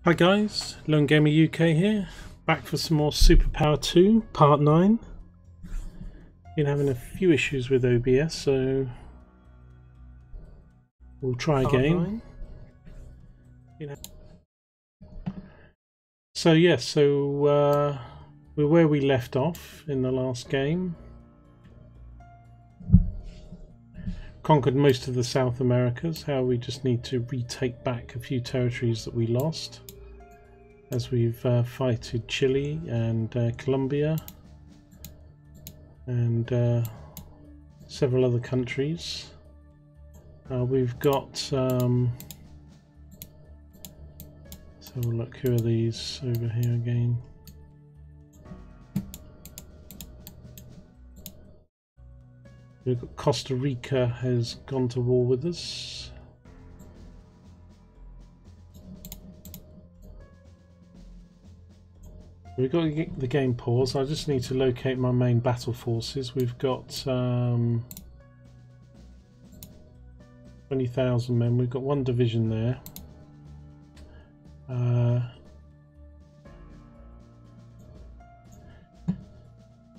Hi guys, Lone Gamer UK here, back for some more SuperPower 2 Part 9. Been having a few issues with OBS, so we'll try again. So yes, we're where we left off in the last game. Conquered most of the South Americas. How we just need to retake back a few territories that we lost, as we've fighted Chile and Colombia and several other countries. We've got let's have a look. Who are these over here again? We've got Costa Rica has gone to war with us. We've got to get the game paused. I just need to locate my main battle forces. We've got 20,000 men. We've got one division there.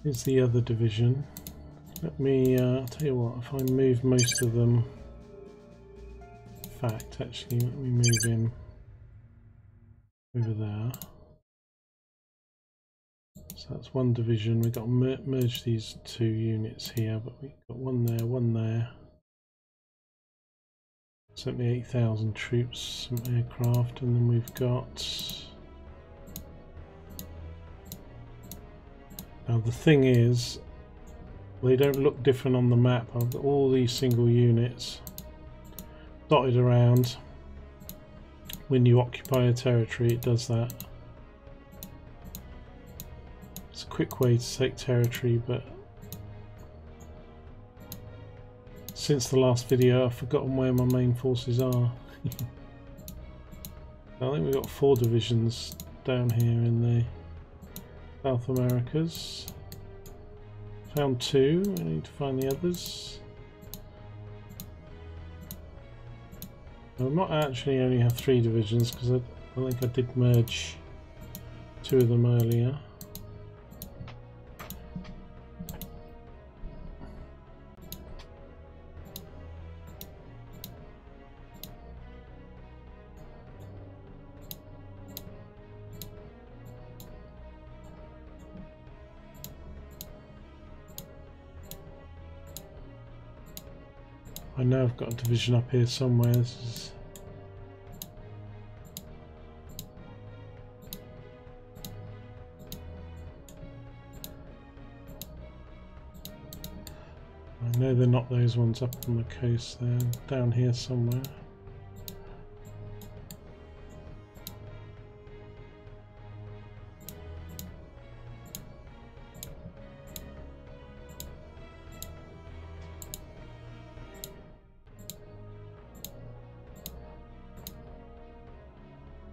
Here's the other division. Let me I'll tell you what, if I move most of them, in fact actually let me move him over there. So that's one division. We've got to merge these two units here, but we've got one there. Certainly 8,000 troops, some aircraft, and then we've got... Now the thing is, they don't look different on the map. I've got all these single units dotted around. When you occupy a territory, it does that. It's a quick way to take territory, but since the last video I've forgotten where my main forces are. I think we've got 4 divisions down here in the South Americas. Found 2, I need to find the others. I might actually only have 3 divisions because I think I did merge 2 of them earlier. I know I've got a division up here somewhere. This is... I know they're not those ones up on the coast, they're down here somewhere.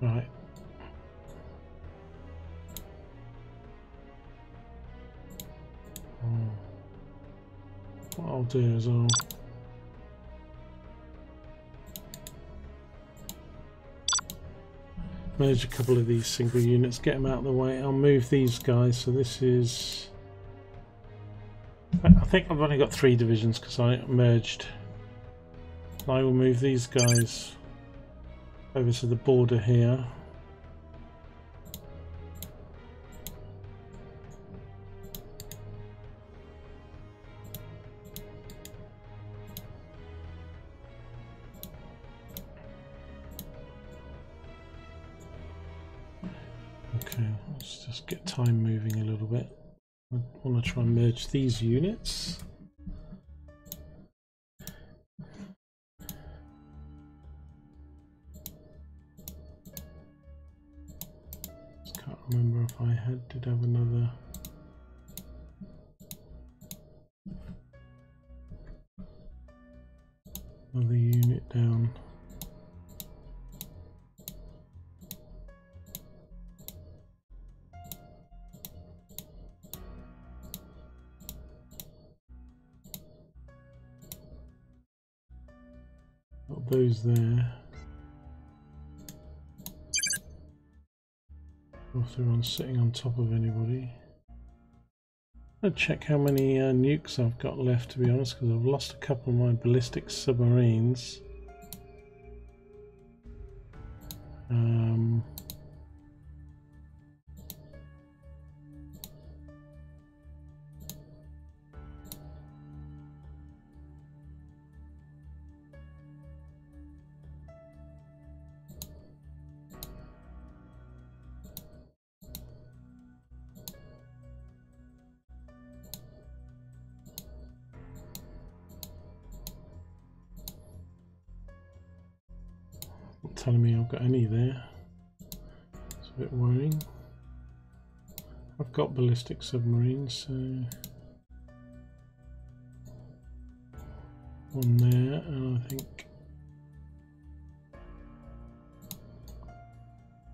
Right. What I'll do is I'll merge a couple of these single units, get them out of the way. I'll move these guys. So this is... I think I've only got 3 divisions because I merged. I will move these guys over to the border here. Okay, let's just get time moving a little bit. I want to try and merge these units. Can't remember if I did have another unit down. Got those there. if everyone's sitting on top of anybody. I'll check how many nukes I've got left, to be honest, because I've lost a couple of my ballistic submarines. Not telling me I've got any there. It's a bit worrying. I've got ballistic submarines, so one there, and I think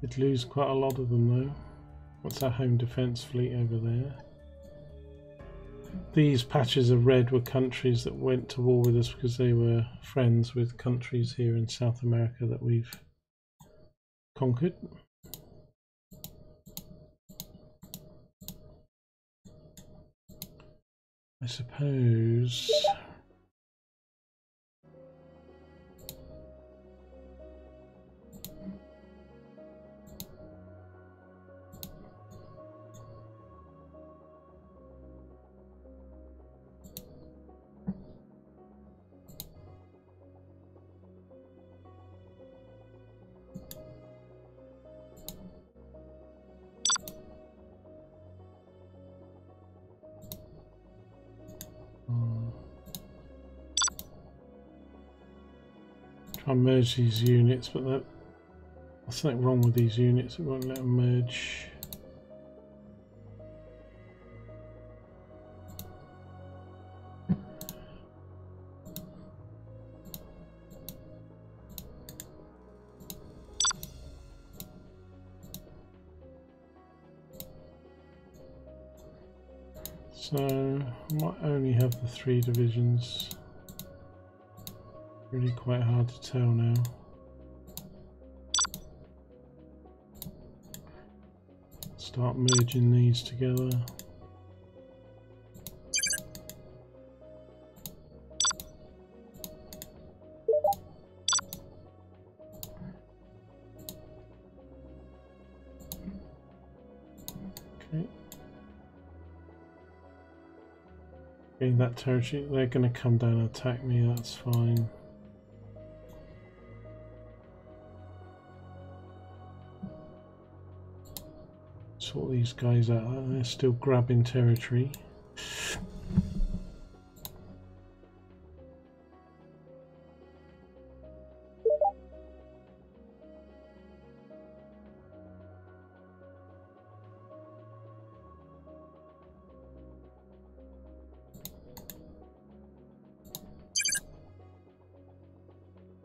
I'd lose quite a lot of them though. What's our home defence fleet over there? These patches of red were countries that went to war with us because they were friends with countries here in South America that we've conquered. I suppose try and merge these units, but there's something wrong with these units. It won't let them merge. So I might only have the 3 divisions. Really quite hard to tell now. Start merging these together. Okay. Getting that territory, they're going to come down and attack me, that's fine. Sort these guys out, they're still grabbing territory.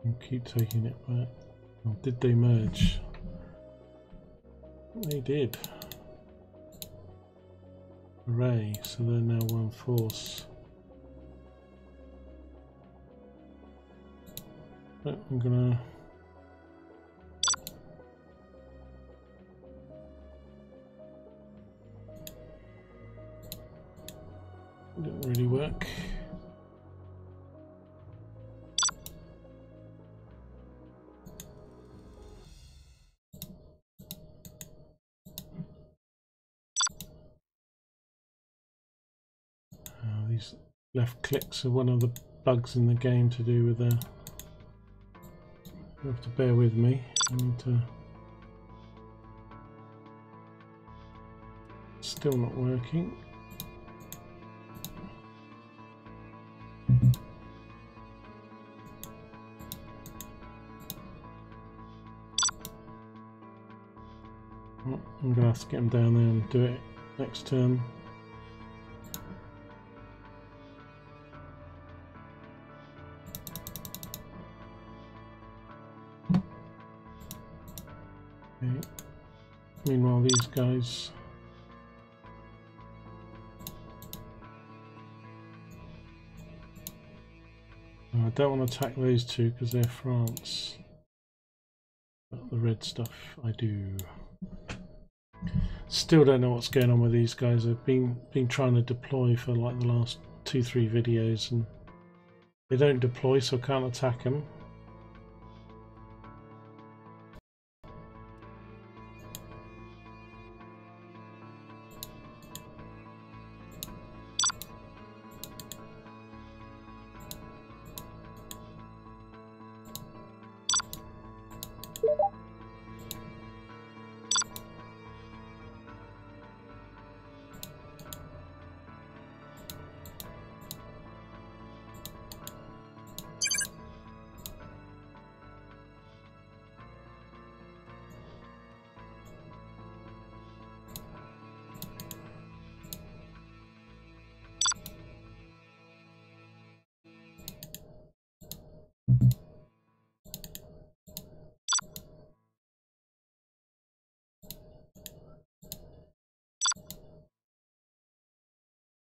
I'll keep taking it back. Oh, did they merge? They did. Hooray, so they're now one force. But I'm gonna didn't really work. These left clicks are one of the bugs in the game to do with you have to bear with me. I need to. Still not working. Well, I'm gonna have to get them down there and do it next turn. Okay. Meanwhile, these guys. I don't want to attack those two because they're France. But the red stuff I do. Still don't know what's going on with these guys. I've been trying to deploy for like the last 2-3 videos and they don't deploy, so I can't attack them.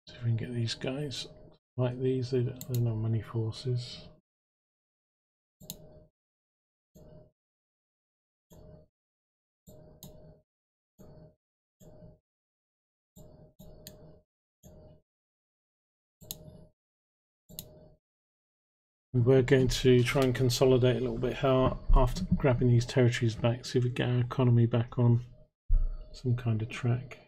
See if we can get these guys like these. They're not many forces. We were going to try and consolidate a little bit after grabbing these territories back, see if we get our economy back on some kind of track.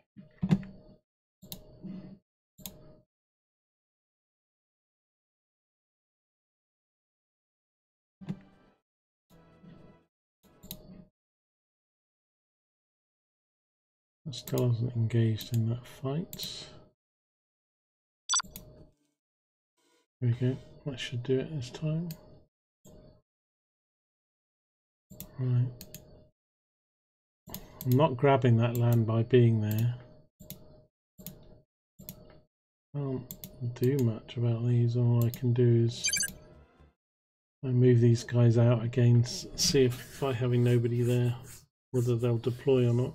Still hasn't engaged in that fight. There we go. That should do it this time. Right. I'm not grabbing that land by being there. Can't do much about these. All I can do is I move these guys out again, see if by having nobody there whether they'll deploy or not.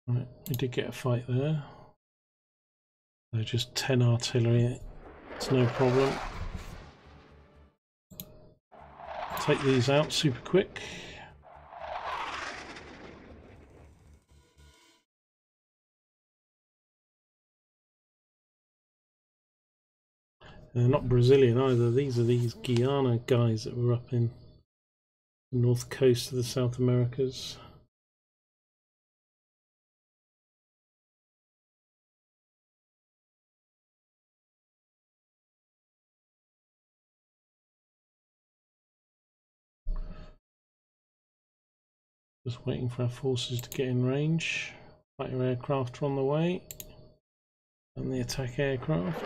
Right, we did get a fight there. They're just 10 artillery, it's no problem. Take these out super quick. They're not Brazilian either, these are these Guyana guys that were up in the north coast of the South Americas. Just waiting for our forces to get in range. Fighter aircraft are on the way. And the attack aircraft.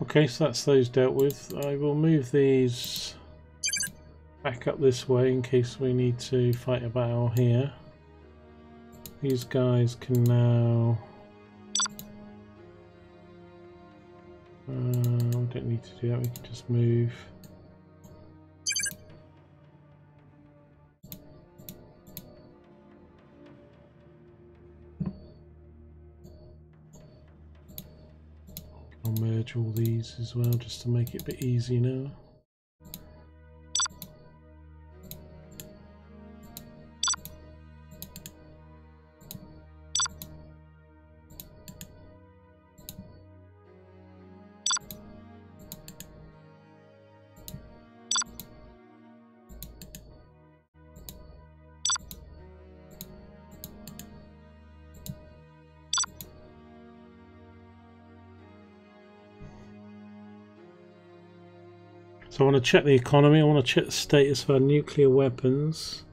Okay, so that's those dealt with. I will move these back up this way in case we need to fight a battle here. These guys can now... we don't need to do that, we can just move. I'll merge all these as well just to make it a bit easier now. So I want to check the economy, I want to check the status of our nuclear weapons.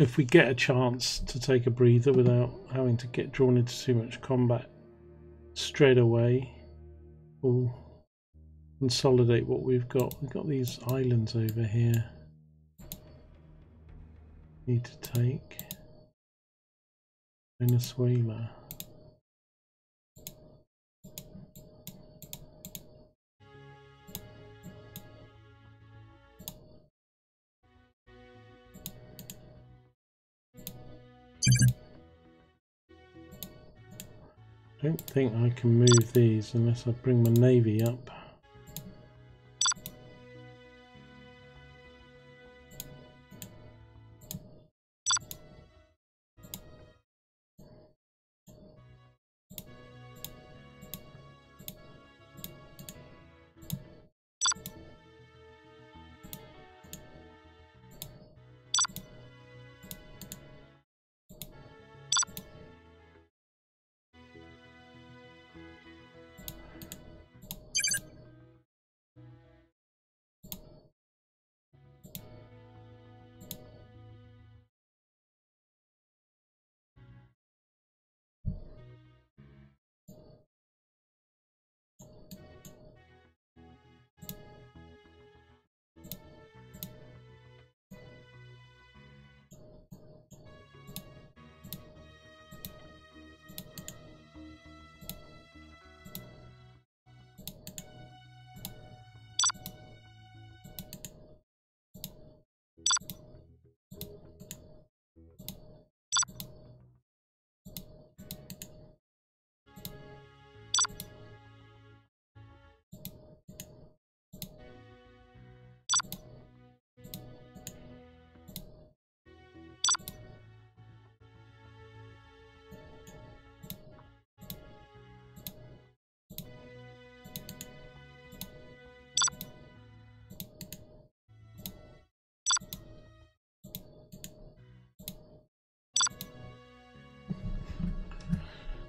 if we get a chance to take a breather without having to get drawn into too much combat straight away, we'll consolidate what we've got. We've got these islands over here need to take. Venezuela. I don't think I can move these unless I bring my navy up.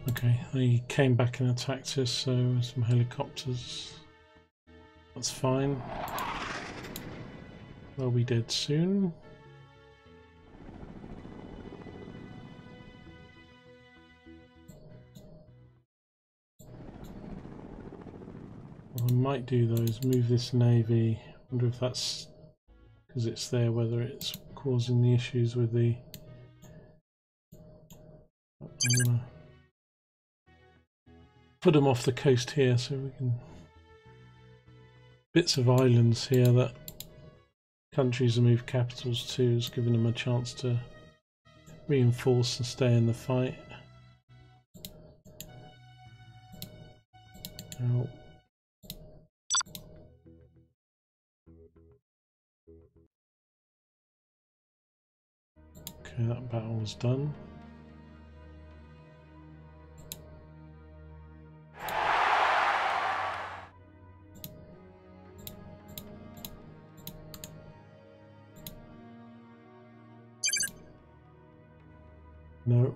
Okay, they came back and attacked us, so some helicopters. That's fine. They'll be dead soon. What I might do though is move this navy. Wonder if that's because it's there, whether it's causing the issues with the. I'm gonna put them off the coast here so we can. Bits of islands here that countries have moved capitals to has given them a chance to reinforce and stay in the fight. Now, okay, that battle was done. No.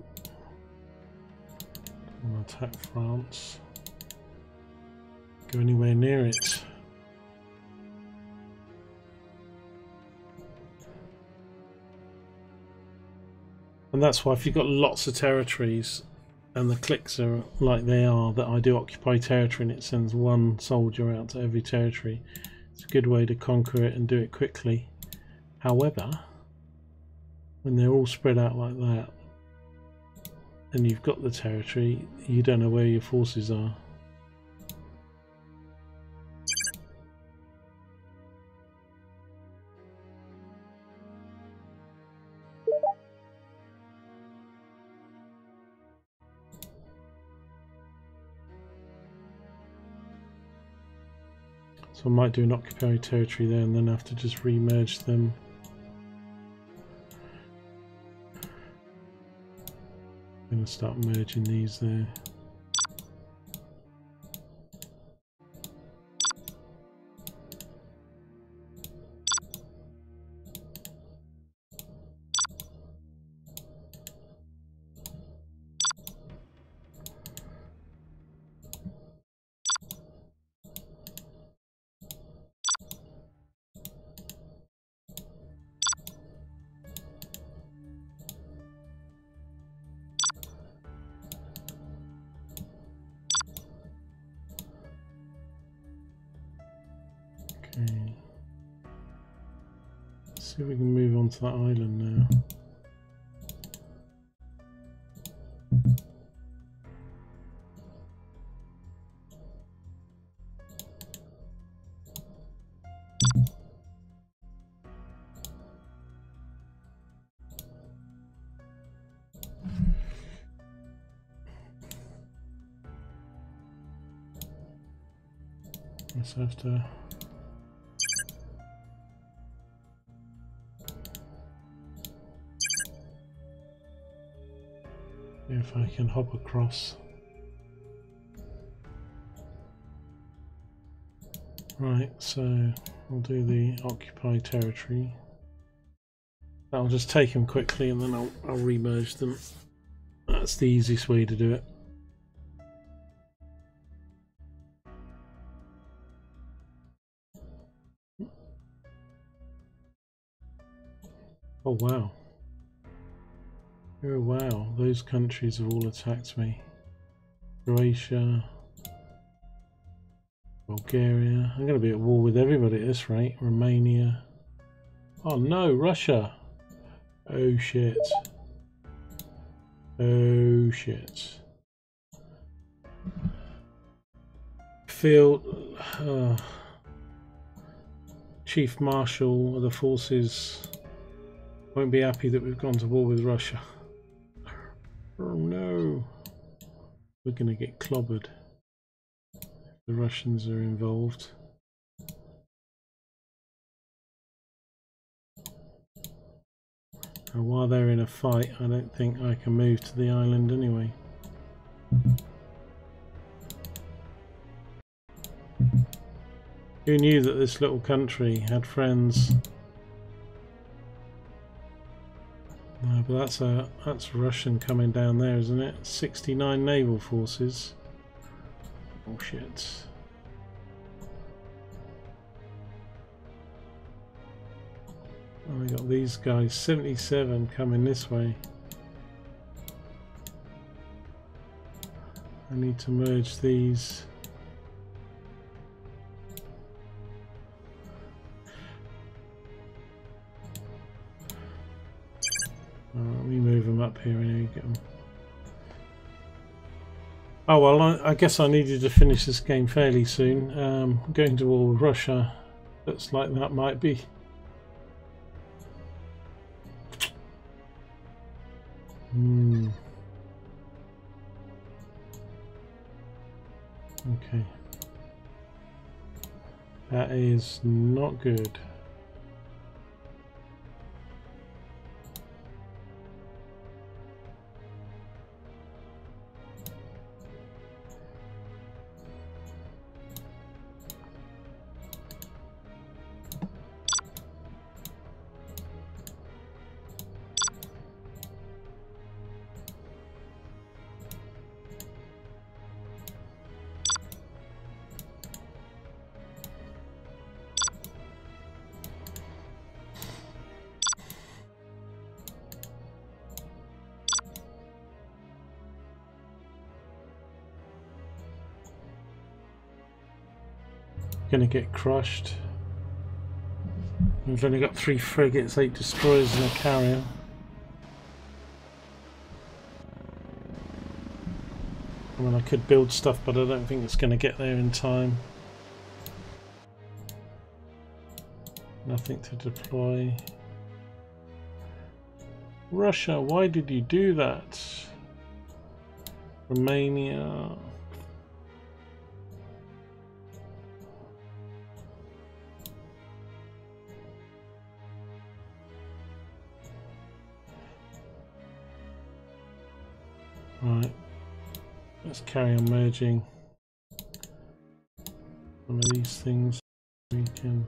I'm going to attack France. Go anywhere near it. And that's why if you've got lots of territories and the clicks are like they are, that I do occupy territory and it sends one soldier out to every territory, it's a good way to conquer it and do it quickly. However, when they're all spread out like that and you've got the territory, you don't know where your forces are. So I might do an occupied territory there and then have to just re-merge them. I'm going to start merging these there. See if we can move on to that island now. Let's have to. See if I can hop across. Right, so I'll do the occupied territory. I'll just take them quickly and then I'll remerge them. That's the easiest way to do it. Oh wow. Oh wow, those countries have all attacked me. Croatia, Bulgaria. I'm going to be at war with everybody at this rate. Romania. Oh no, Russia. Oh shit. Oh shit. Field Chief Marshal of the forces won't be happy that we've gone to war with Russia. Oh no. We're going to get clobbered if the Russians are involved. And while they're in a fight, I don't think I can move to the island anyway. Who knew that this little country had friends? No, but that's Russian coming down there, isn't it? 69 naval forces. Oh shit. Oh, we got these guys, 77 coming this way. I need to merge these. Let me move them up here and get them. Oh well, I guess I needed to finish this game fairly soon. Going to war with Russia, looks like that might be. Okay. That is not good. Gonna get crushed. We've only got 3 frigates, 8 destroyers and a carrier. I mean, I could build stuff, but I don't think it's going to get there in time. Nothing to deploy. Russia, why did you do that? Romania. Right, let's carry on merging some of these things. We can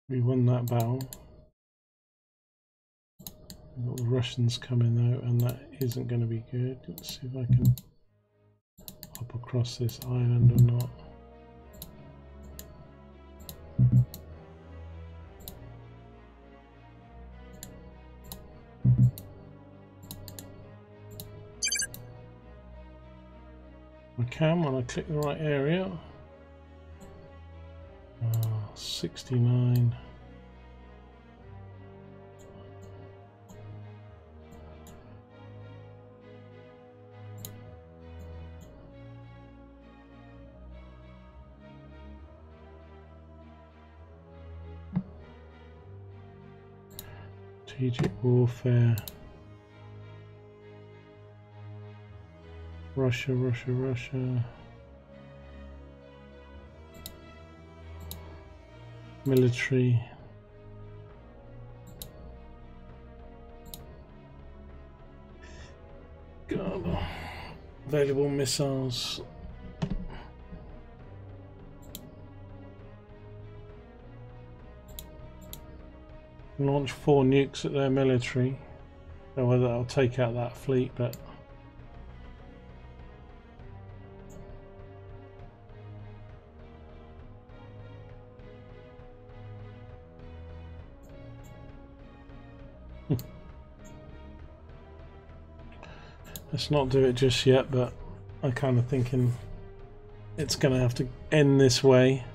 We won that battle. We've got the Russians coming though, and that isn't going to be good. Let's see if I can hop across this island or not. I can when I click the right area. 69. Strategic warfare. Russia, Russia, Russia. Military. God. Available missiles. Launch 4 nukes at their military. Don't know whether that'll take out that fleet, but let's not do it just yet, but I'm kind of thinking it's going to have to end this way.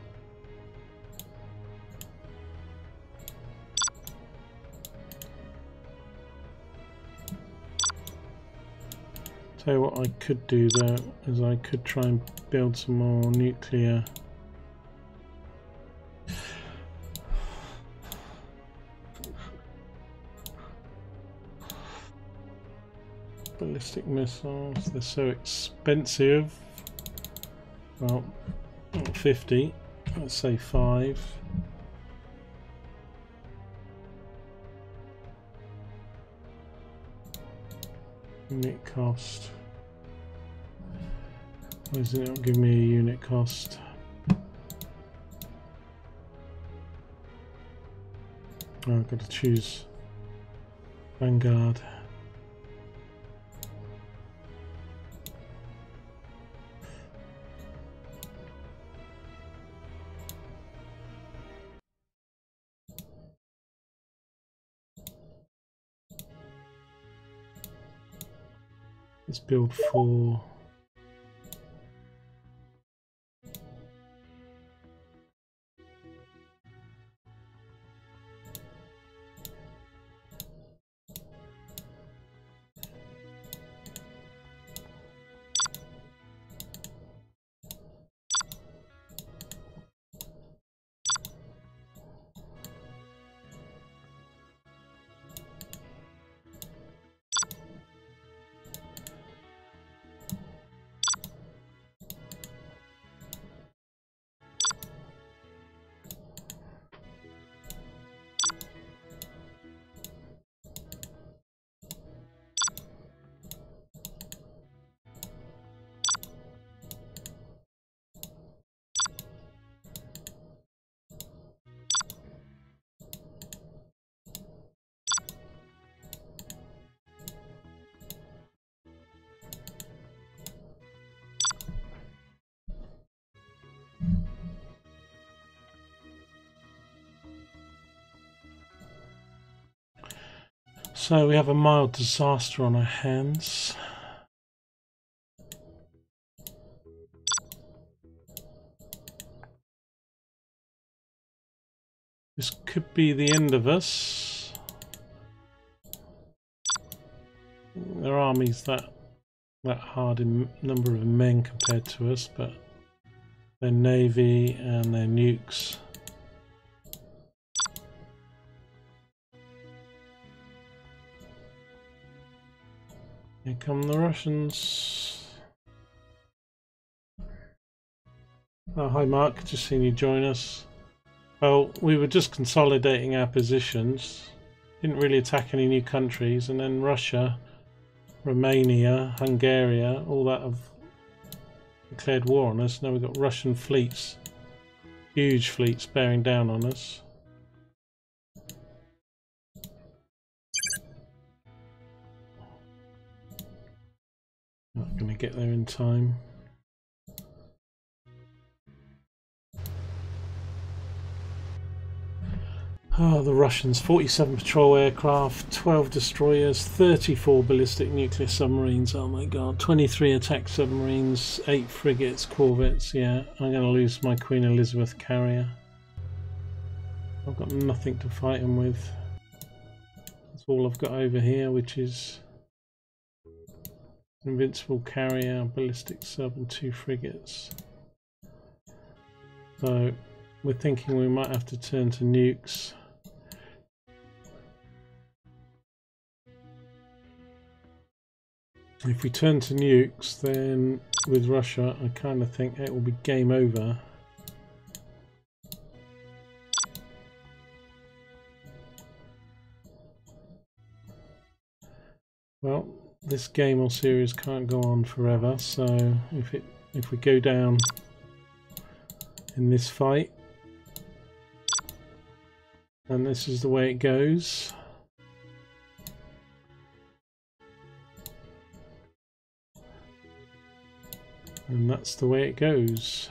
Tell you what I could do though, is I could try and build some more nuclear ballistic missiles. They're so expensive. Well, 50, let's say 5. Unit cost. Why does it not give me a unit cost? Oh, I've got to choose Vanguard. Let's build 4. So we have a mild disaster on our hands. This could be the end of us. Their army's that hard in number of men compared to us, but their navy and their nukes. Here come the Russians. Oh, hi Mark, just seen you join us. Well, we were just consolidating our positions. Didn't really attack any new countries, and then Russia, Romania, Hungary, all that have declared war on us. Now we've got Russian fleets Huge fleets bearing down on us. Not going to get there in time. Oh, the Russians, 47 patrol aircraft, 12 destroyers, 34 ballistic nuclear submarines, oh my god, 23 attack submarines, 8 frigates, corvettes. Yeah, I'm going to lose my Queen Elizabeth carrier. I've got nothing to fight them with. That's all I've got over here, which is invincible carrier, ballistic sub and 2 frigates. So we're thinking we might have to turn to nukes. If we turn to nukes, then with Russia, I kind of think it will be game over. Well, this game or series can't go on forever, so if we go down in this fight, and this is the way it goes. And that's the way it goes.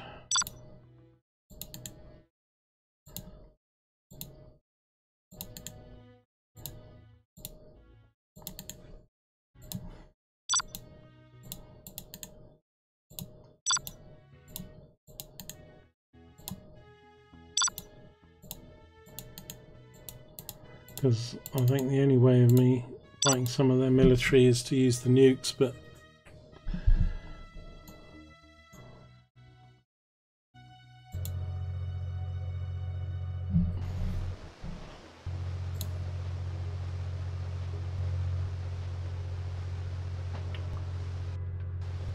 Because I think the only way of me fighting some of their military is to use the nukes, but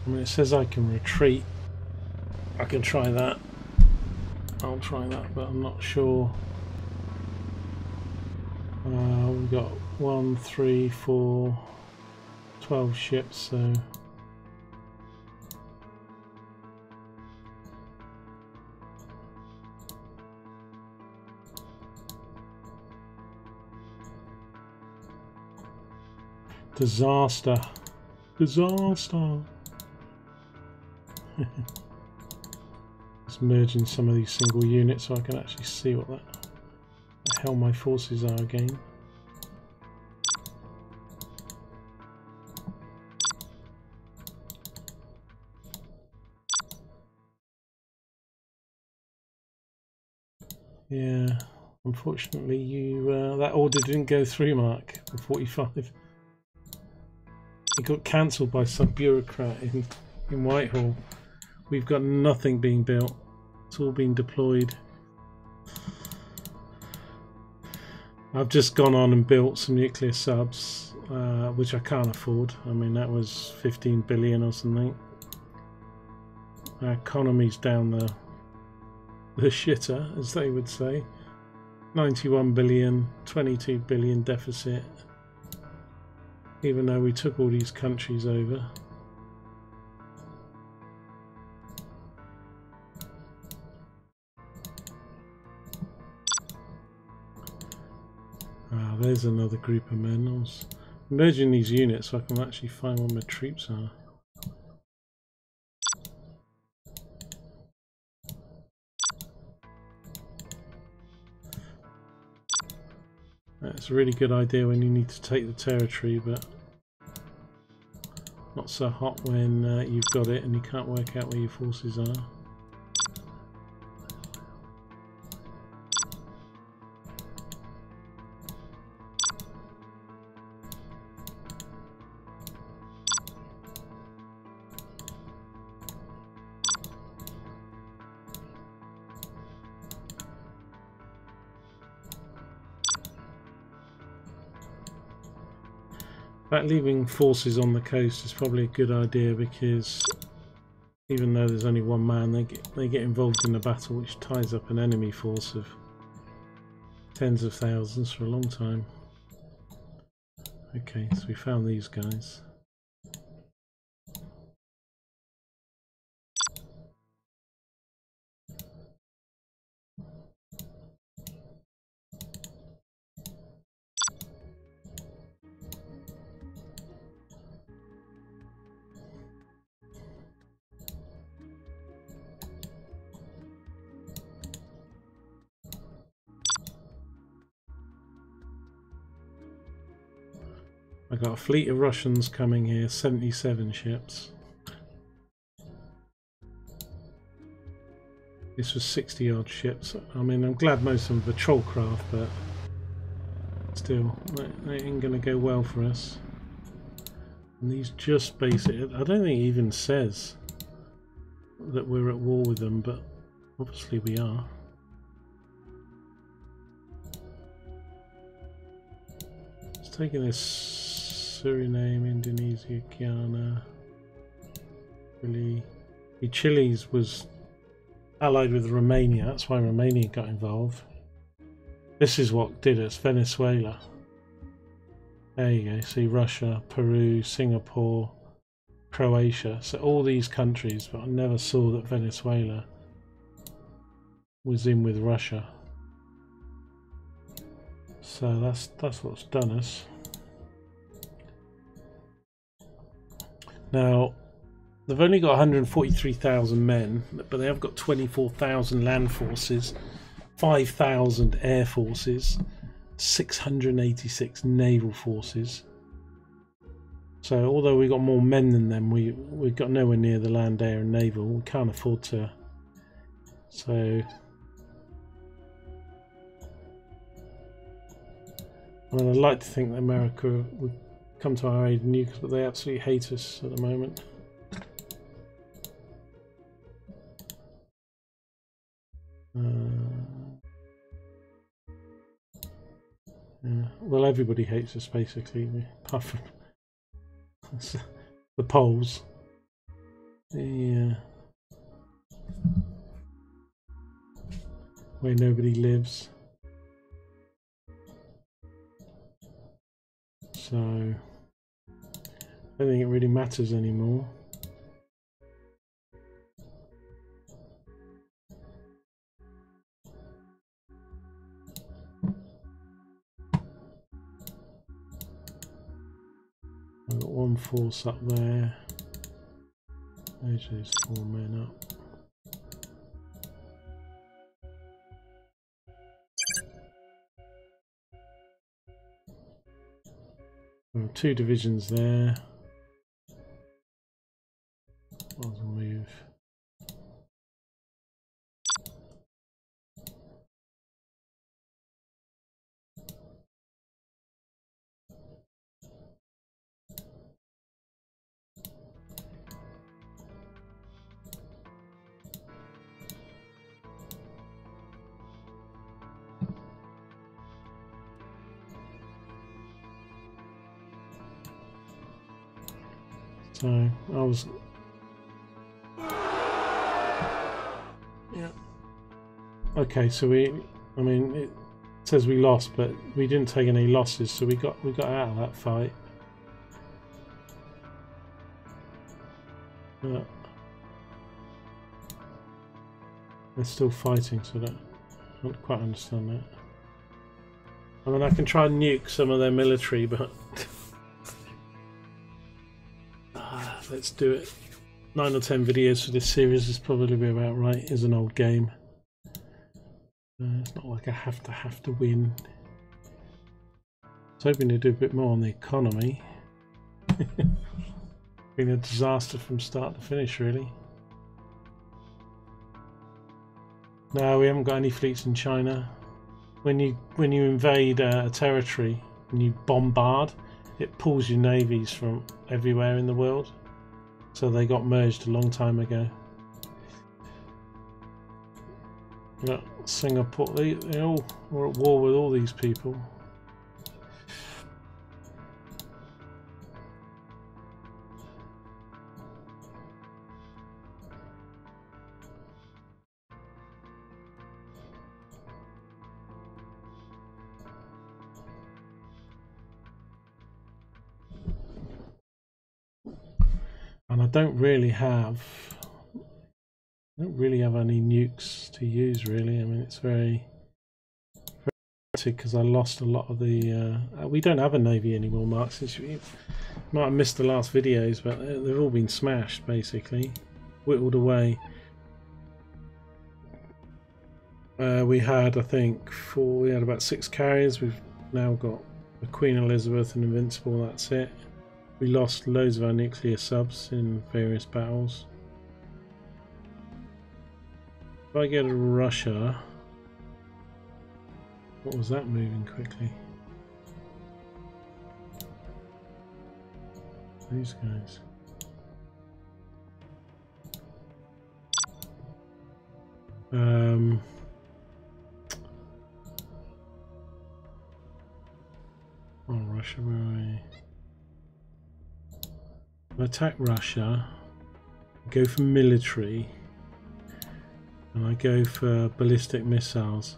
I mean, it says I can retreat. I can try that. I'll try that, but I'm not sure. We've got 1, 3, 4, 12 ships, so disaster. Disaster. Just merging some of these single units so I can actually see what the hell my forces are again. Yeah, unfortunately that order didn't go through, Mark, for 45. It got cancelled by some bureaucrat in Whitehall. We've got nothing being built. It's all being deployed. I've just gone on and built some nuclear subs, which I can't afford. I mean, that was 15 billion or something. Our economy's down the shitter, as they would say. 91 billion, 22 billion deficit. Even though we took all these countries over. Ah, there's another group of men. I was merging these units so I can actually find where my troops are. That's a really good idea when you need to take the territory, but not so hot when you've got it and you can't work out where your forces are. But leaving forces on the coast is probably a good idea, because even though there's only one man, they get involved in a battle which ties up an enemy force of tens of thousands for a long time. Okay, so we found these guys. I got a fleet of Russians coming here, 77 ships. This was 60 odd ships. I mean, I'm glad most of them are patrol craft, but still, they ain't going to go well for us. And these just basic, I don't think it even says that we're at war with them, but obviously we are. It's taking this Suriname, Indonesia, Guyana, Chile. Chile's was allied with Romania, that's why Romania got involved. This is what did us, Venezuela. There you go, see Russia, Peru, Singapore, Croatia. So all these countries, but I never saw that Venezuela was in with Russia. So that's what's done us. Now, they've only got 143,000 men, but they have got 24,000 land forces, 5,000 air forces, 686 naval forces. So although we got more men than them, we got nowhere near the land, air and naval. We can't afford to. So I mean, I'd like to think that America would come to our aid and nukes, but they absolutely hate us at the moment. Yeah. Well, everybody hates us basically, apart from the Poles. Yeah. Where nobody lives. So I don't think it really matters anymore. I've got one force up there. There's those 4 men up. There are 2 divisions there. I'll move. So I was, yeah. Okay, so I mean, it says we lost, but we didn't take any losses, so we got out of that fight. But they're still fighting, so I don't quite understand that. I mean, I can try and nuke some of their military, but let's do it. 9 or 10 videos for this series is probably about right. It's an old game. It's not like I have to win. I was hoping to do a bit more on the economy. Been a disaster from start to finish, really. No, we haven't got any fleets in China. When you invade a territory and you bombard, it pulls your navies from everywhere in the world. So they got merged a long time ago. Yeah, Singapore, they all were at war with all these people. And I don't really have any nukes to use, really. I mean, it's very because I lost a lot of the we don't have a navy anymore, Mark. Since you might have missed the last videos, but they've all been smashed, basically, whittled away. We had, I think, we had about 6 carriers. We've now got The Queen Elizabeth and Invincible, that's it. We lost loads of our nuclear subs in various battles. If I go to Russia, what was that moving quickly? These guys. Oh, Russia, where are we? If I attack Russia, go for military, and I go for ballistic missiles.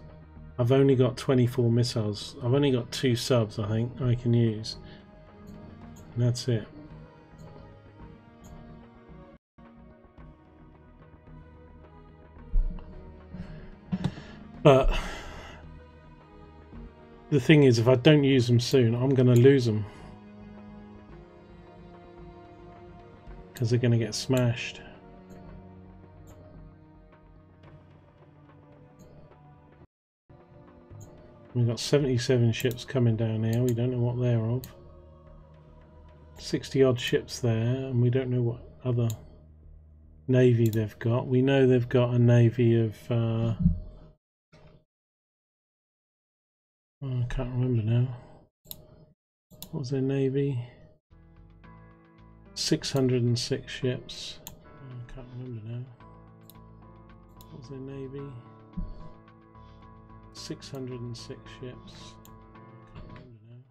I've only got 24 missiles. I've only got 2 subs, I think, I can use. And that's it. But the thing is, if I don't use them soon, I'm going to lose them. Because they're going to get smashed. We've got 77 ships coming down here. We don't know what they're of. 60 odd ships there, and we don't know what other navy they've got. We know they've got a navy of oh, I can't remember now. What was their navy? 606 ships. Oh, I can't remember now. What was their navy? 606 ships. I can't remember now.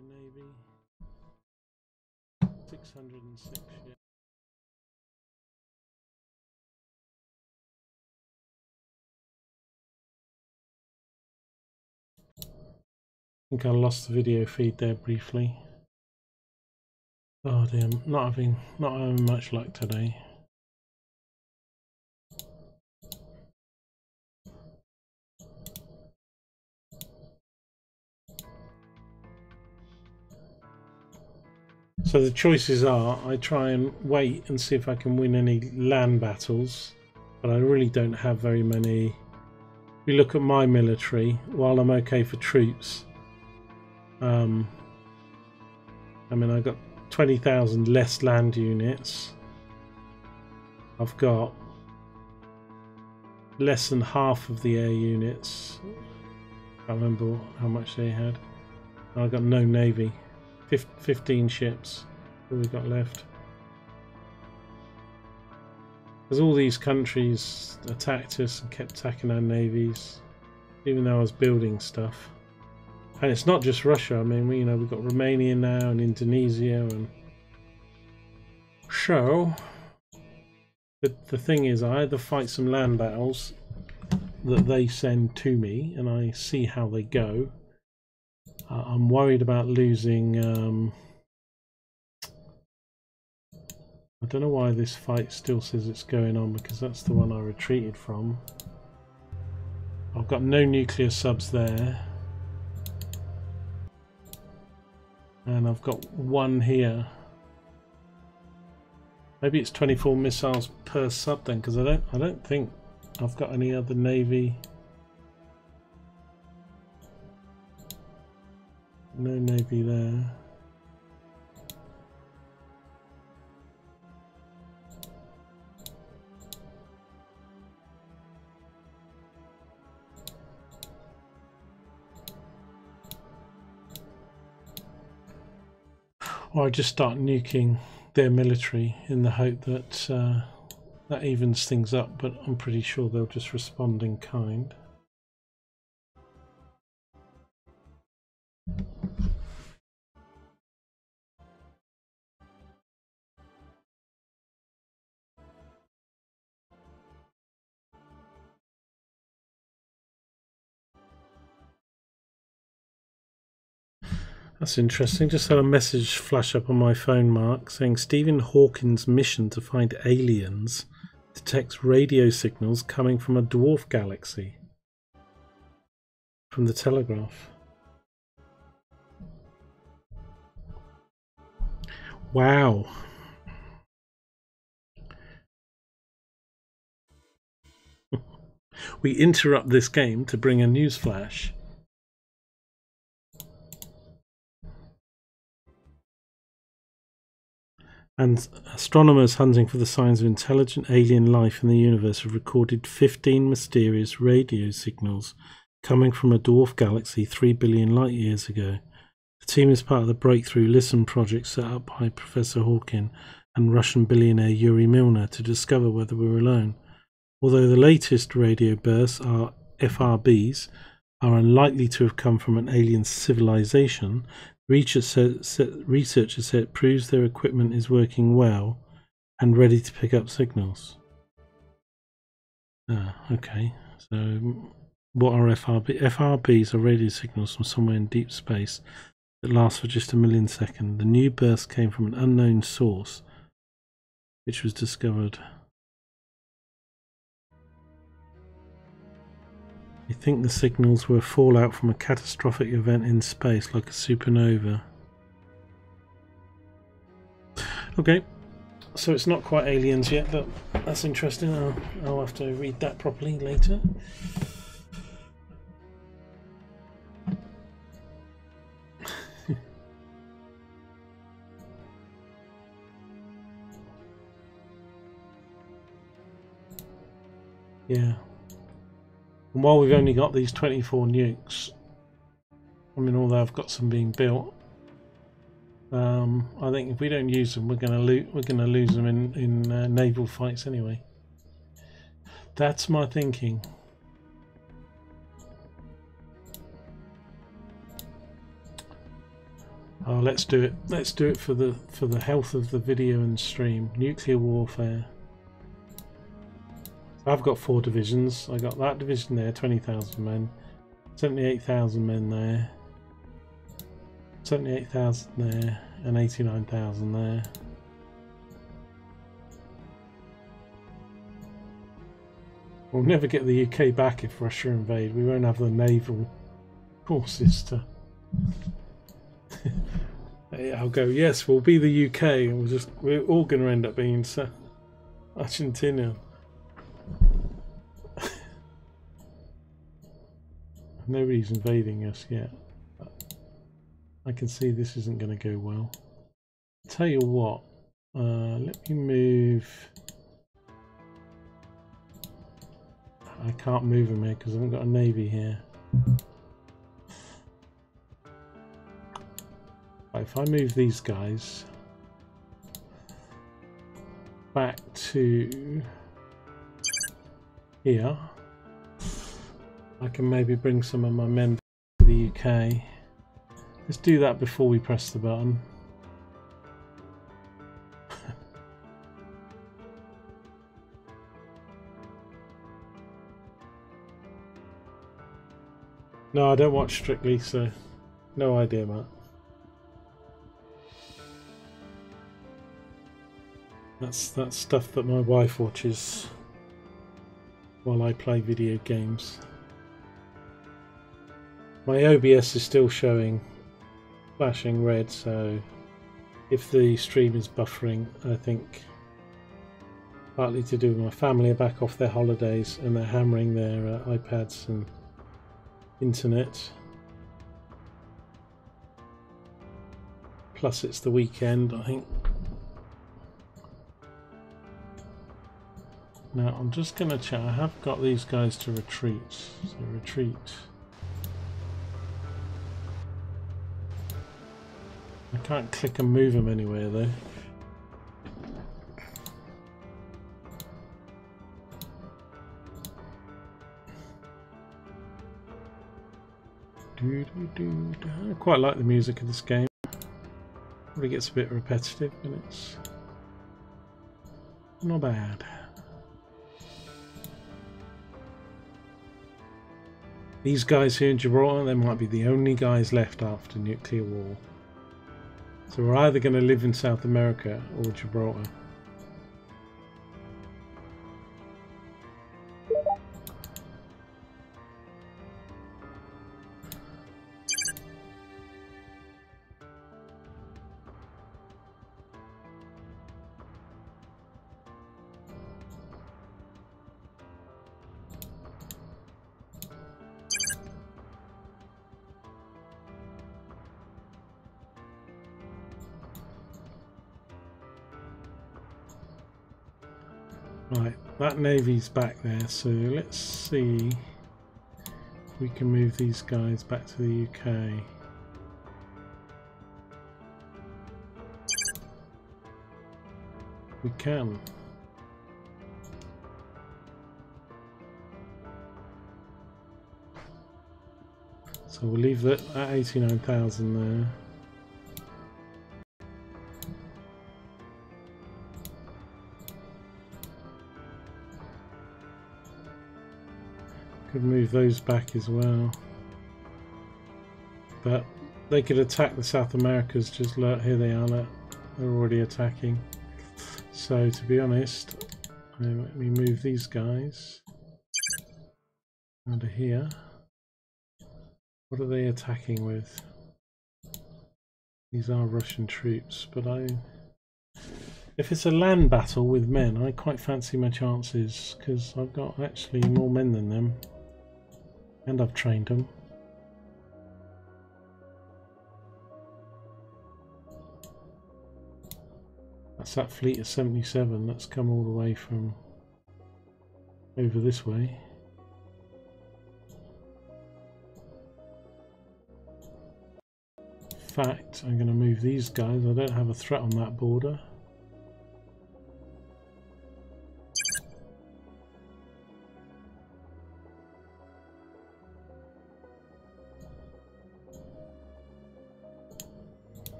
The navy. 606 ships. I think I lost the video feed there briefly. Oh dear, not having much luck today. So the choices are, I try and wait and see if I can win any land battles, but I really don't have very many. If you look at my military, while I'm okay for troops, I mean, I got 20,000 less land units. I've got less than half of the air units. I can't remember how much they had. I've got no navy. 15 ships. What have we got left? Because all these countries attacked us and kept attacking our navies, even though I was building stuff. And it's not just Russia. I mean, we've got Romania now and Indonesia, and so the thing is, I either fight some land battles that they send to me, and I see how they go. I'm worried about losing. I don't know why this fight still says it's going on, because that's the one I retreated from. I've got no nuclear subs there. And I've got one here. Maybe it's 24 missiles per sub then, because I don't think I've got any other navy. No navy there. Or I just start nuking their military in the hope that that evens things up, but I'm pretty sure they'll just respond in kind. That's interesting. Just had a message flash up on my phone, Mark, saying Stephen Hawking's mission to find aliens detects radio signals coming from a dwarf galaxy. From the Telegraph. Wow. We interrupt this game to bring a news flash. And astronomers hunting for the signs of intelligent alien life in the universe have recorded 15 mysterious radio signals coming from a dwarf galaxy 3 billion light years ago. The team is part of the Breakthrough Listen project set up by Professor Hawkin and Russian billionaire Yuri Milner to discover whether we're alone. Although the latest radio bursts, are FRBs, are unlikely to have come from an alien civilization, researchers say it proves their equipment is working well and ready to pick up signals. Okay, so what are FRBs? FRBs are radio signals from somewhere in deep space that last for just a millisecond. The new burst came from an unknown source, which was discovered. You think the signals were fallout from a catastrophic event in space, like a supernova. Okay, so it's not quite aliens yet, but that's interesting. I'll have to read that properly later. Yeah. And while we've only got these 24 nukes, I mean, although I've got some being built, I think if we don't use them, we're going to lose them in naval fights anyway. That's my thinking. Oh, let's do it. Let's do it for the health of the video and stream. Nuclear warfare. I've got 4 divisions. I got that division there, 20,000 men, 78,000 men there, 78,000 there, and 89,000 there. We'll never get the UK back if Russia invade. We won't have the naval forces to. I'll go, yes, we'll be the UK, and we're all going to end up being Argentina. Nobody's invading us yet, but I can see this isn't going to go well. Tell you what, let me move. I can't move them here because I haven't got a navy here. Right, if I move these guys back to here, I can maybe bring some of my men to the UK. Let's do that before we press the button. No, I don't watch Strictly, so no idea, Matt. That's stuff that my wife watches while I play video games. My OBS is still showing flashing red, so if the stream is buffering, I think partly to do with my family are back off their holidays and they're hammering their iPads and internet. Plus it's the weekend, I think. Now I'm just going to check. I have got these guys to retreat. So retreat. I can't click and move them anywhere though. I quite like the music of this game. Probably gets a bit repetitive, but it's not bad. These guys here in Gibraltar, they might be the only guys left after nuclear war. So we're either going to live in South America or Gibraltar. Right, that navy's back there, so let's see if we can move these guys back to the UK. We can. So we'll leave that at 89,000 there. Could move those back as well, but they could attack the South Americas. Just look, here they are. Look, they're already attacking. So to be honest, let me move these guys under here. What are they attacking with? These are Russian troops, but if it's a land battle with men, I quite fancy my chances because I've got actually more men than them. And I've trained them. That's that fleet of 77 that's come all the way from over this way. In fact, I'm going to move these guys. I don't have a threat on that border.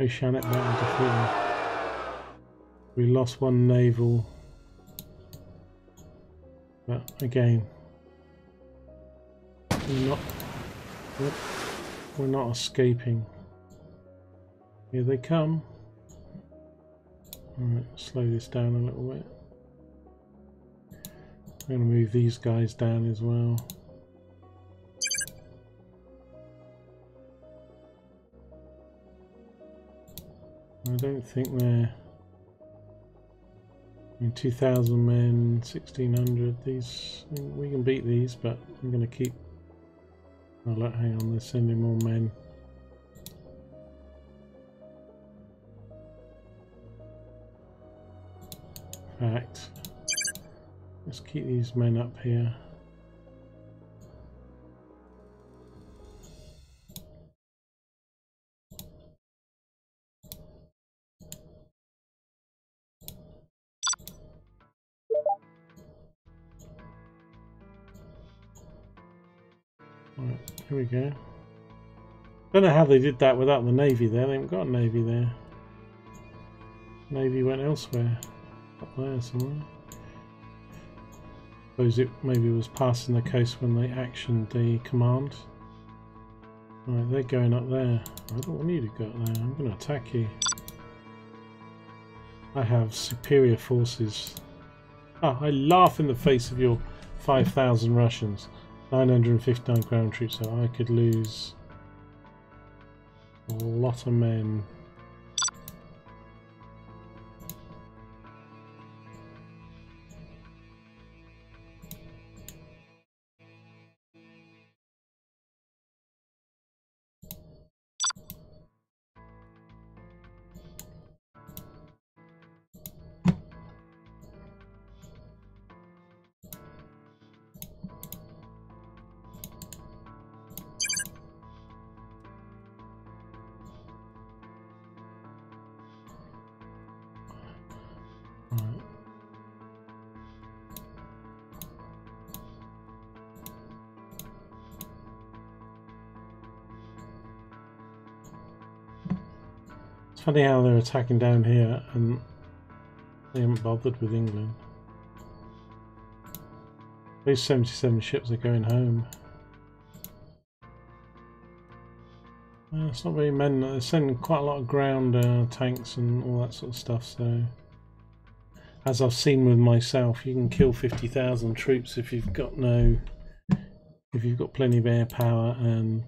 Oceanic battle defeated. We lost one naval, but again, we're not escaping. Here they come. Alright, slow this down a little bit. I'm going to move these guys down as well. I don't think they're... I mean, 2,000 men, 1,600, these... we can beat these, but I'm going to keep... oh look, hang on, they're sending more men. In fact, let's keep these men up here. Right, here we go. Don't know how they did that without the navy there. They haven't got a navy there. Navy went elsewhere. Up there somewhere. Suppose it maybe was passing the coast when they actioned the command. Right, they're going up there. I don't want you to go up there. I'm going to attack you. I have superior forces. Ah, I laugh in the face of your 5,000 Russians. 959 ground troops, so I could lose a lot of men. It's funny how they're attacking down here and they haven't bothered with England. Those 77 ships are going home. It's not very many. They're sending quite a lot of ground tanks and all that sort of stuff. So, as I've seen with myself, you can kill 50,000 troops if you've got plenty of air power, and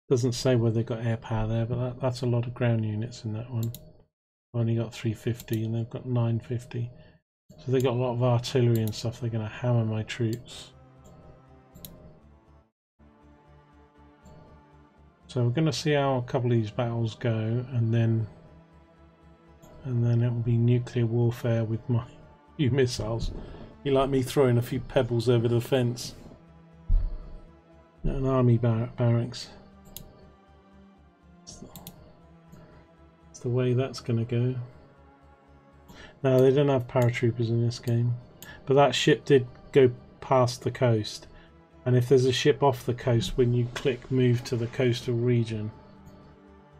doesn't say whether they've got air power there, but that's a lot of ground units in that one. I've only got 350 and they've got 950. So they've got a lot of artillery and stuff. They're going to hammer my troops. So we're going to see how a couple of these battles go, and then it will be nuclear warfare with my few missiles. You like me throwing a few pebbles over the fence? An army barracks. It's the way that's going to go. No, they don't have paratroopers in this game, but that ship did go past the coast. And if there's a ship off the coast, when you click move to the coastal region,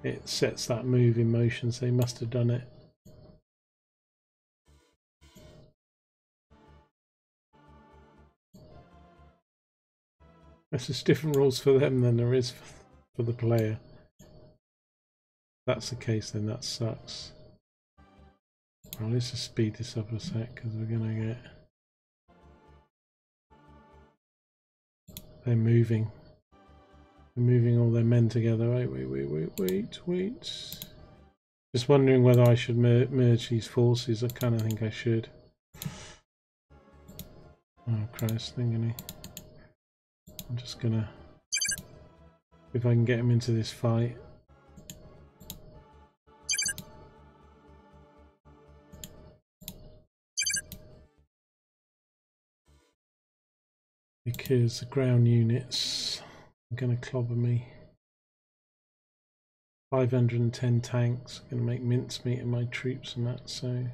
it sets that move in motion, so they must have done it. There's just different rules for them than there is for the player. If that's the case, then that sucks. Well, let's just speed this up a sec, because we're going to get... They're moving. They're moving all their men together. Wait. Just wondering whether I should merge these forces. I kind of think I should. Oh Christ, I'm just gonna... If I can get him into this fight. Because the ground units are going to clobber me. 510 tanks are going to make mincemeat of my troops and that, so...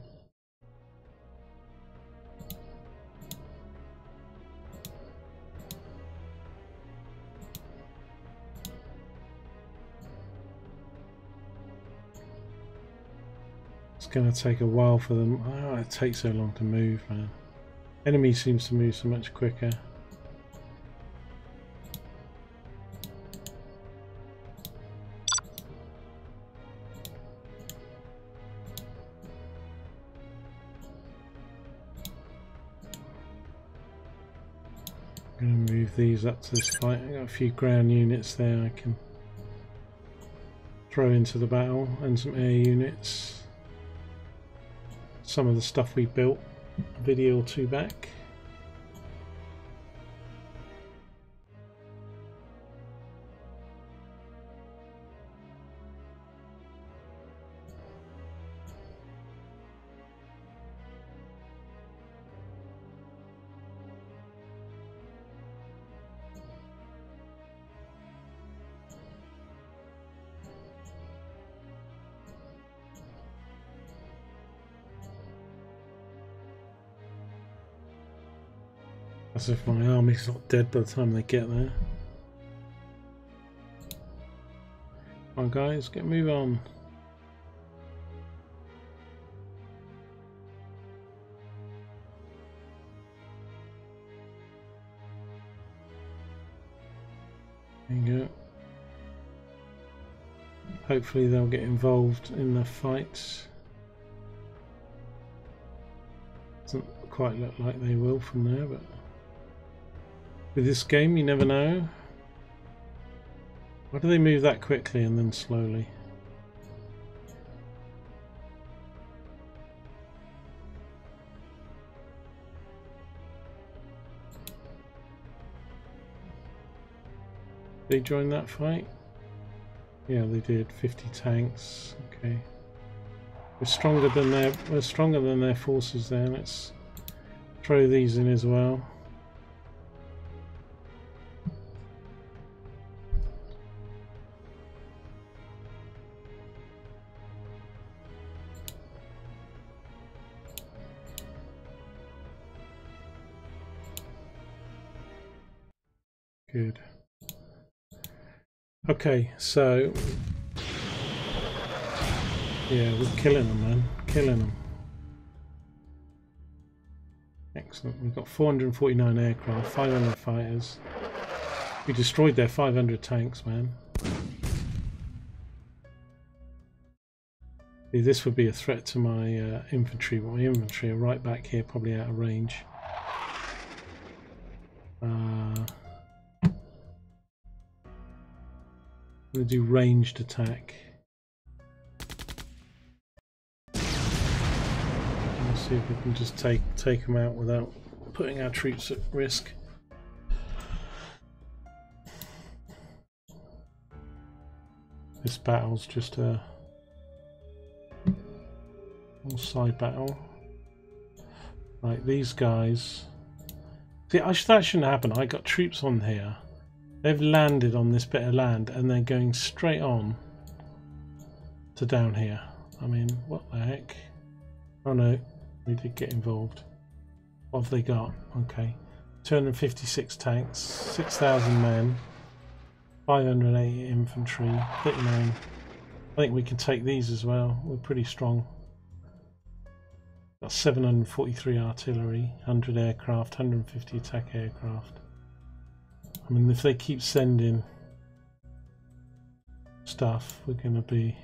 It's going to take a while for them. Oh, it takes so long to move, man. Enemy seems to move so much quicker. I'm going to move these up to this fight. I've got a few ground units there I can throw into the battle, and some air units. Some of the stuff we built a video or two back. As if my army's not dead by the time they get there. Come on guys, get move on. There you go. Hopefully they'll get involved in the fights. Doesn't quite look like they will from there, but with this game you never know. Why do they move that quickly and then slowly? They join that fight? Yeah, they did. 50 tanks. Okay, we're stronger than their forces there. Let's throw these in as well. Good. Okay, so yeah, we're killing them, man. Killing them. Excellent. We've got 449 aircraft, 500 fighters. We destroyed their 500 tanks, man. See, this would be a threat to my infantry, but my infantry are right back here, probably out of range. I'm going to do ranged attack. Let's see if we can just take them out without putting our troops at risk. This battle's just a little side battle. Right, these guys. See, that shouldn't happen. I got troops on here. They've landed on this bit of land and they're going straight on to down here. I mean, what the heck? Oh no, we did get involved. What have they got? Okay. 256 tanks, 6,000 men, 580 infantry, 39. I think we can take these as well. We're pretty strong. Got 743 artillery, 100 aircraft, 150 attack aircraft. I mean, if they keep sending stuff, we're going to be...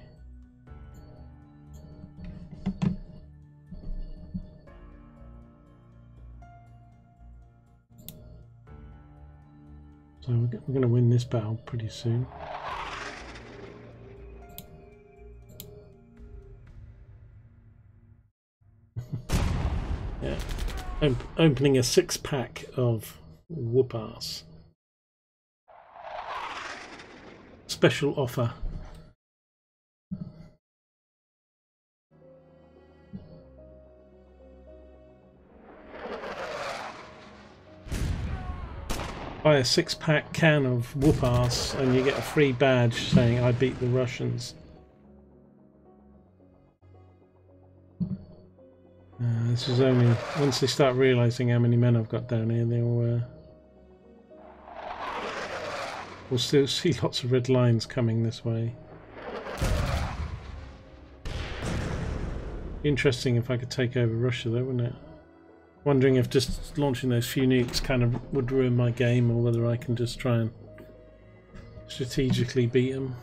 So we're going to win this battle pretty soon. Yeah, opening a 6-pack of whoop-ass. Special offer. Buy a 6-pack can of whoop-ass and you get a free badge saying I beat the Russians. This is only once they start realizing how many men I've got down here, we'll still see lots of red lines coming this way. Interesting if I could take over Russia though, wouldn't it? Wondering if just launching those few nukes kind of would ruin my game, or whether I can just try and strategically beat them.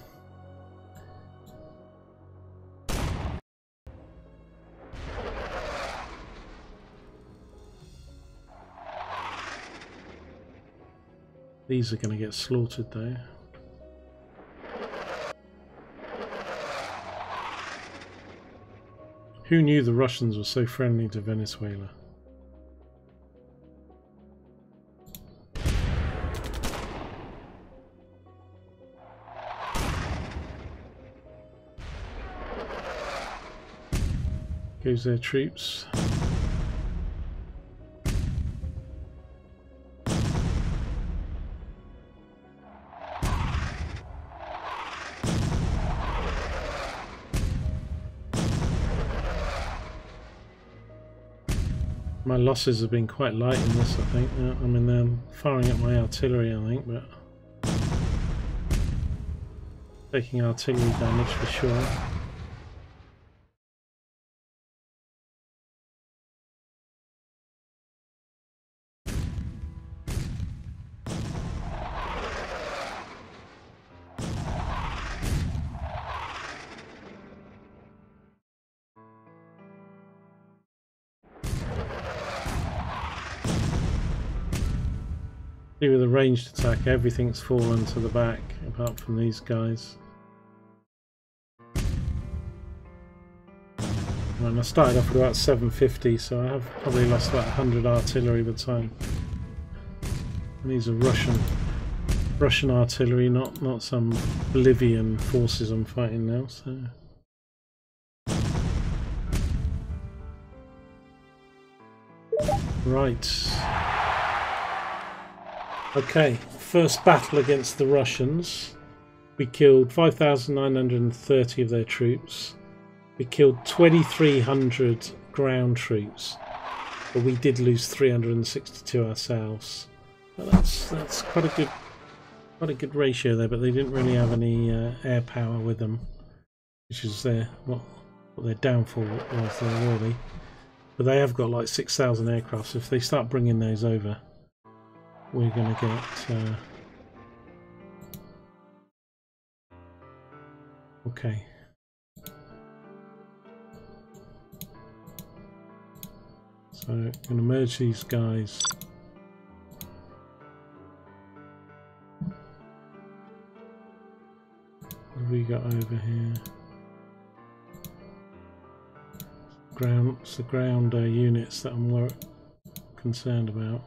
These are going to get slaughtered though. Who knew the Russians were so friendly to Venezuela? Goes their troops. My losses have been quite light in this, I think. I mean, they're firing at my artillery, I think, but taking artillery damage for sure. With a ranged attack, everything's fallen to the back apart from these guys. And I started off with about 750, so I have probably lost about 100 artillery by the time. And these are Russian artillery, not some Bolivian forces I'm fighting now. So. Right. Okay, first battle against the Russians. We killed 5,930 of their troops. We killed 2,300 ground troops, but we did lose 362 ourselves. But that's quite a good ratio there. But they didn't really have any air power with them, which is what their downfall was there really. But they have got like 6,000 aircraft, so if they start bringing those over, we're going to get okay. So I'm going to merge these guys. What have we got over here? It's the ground units that I'm more concerned about.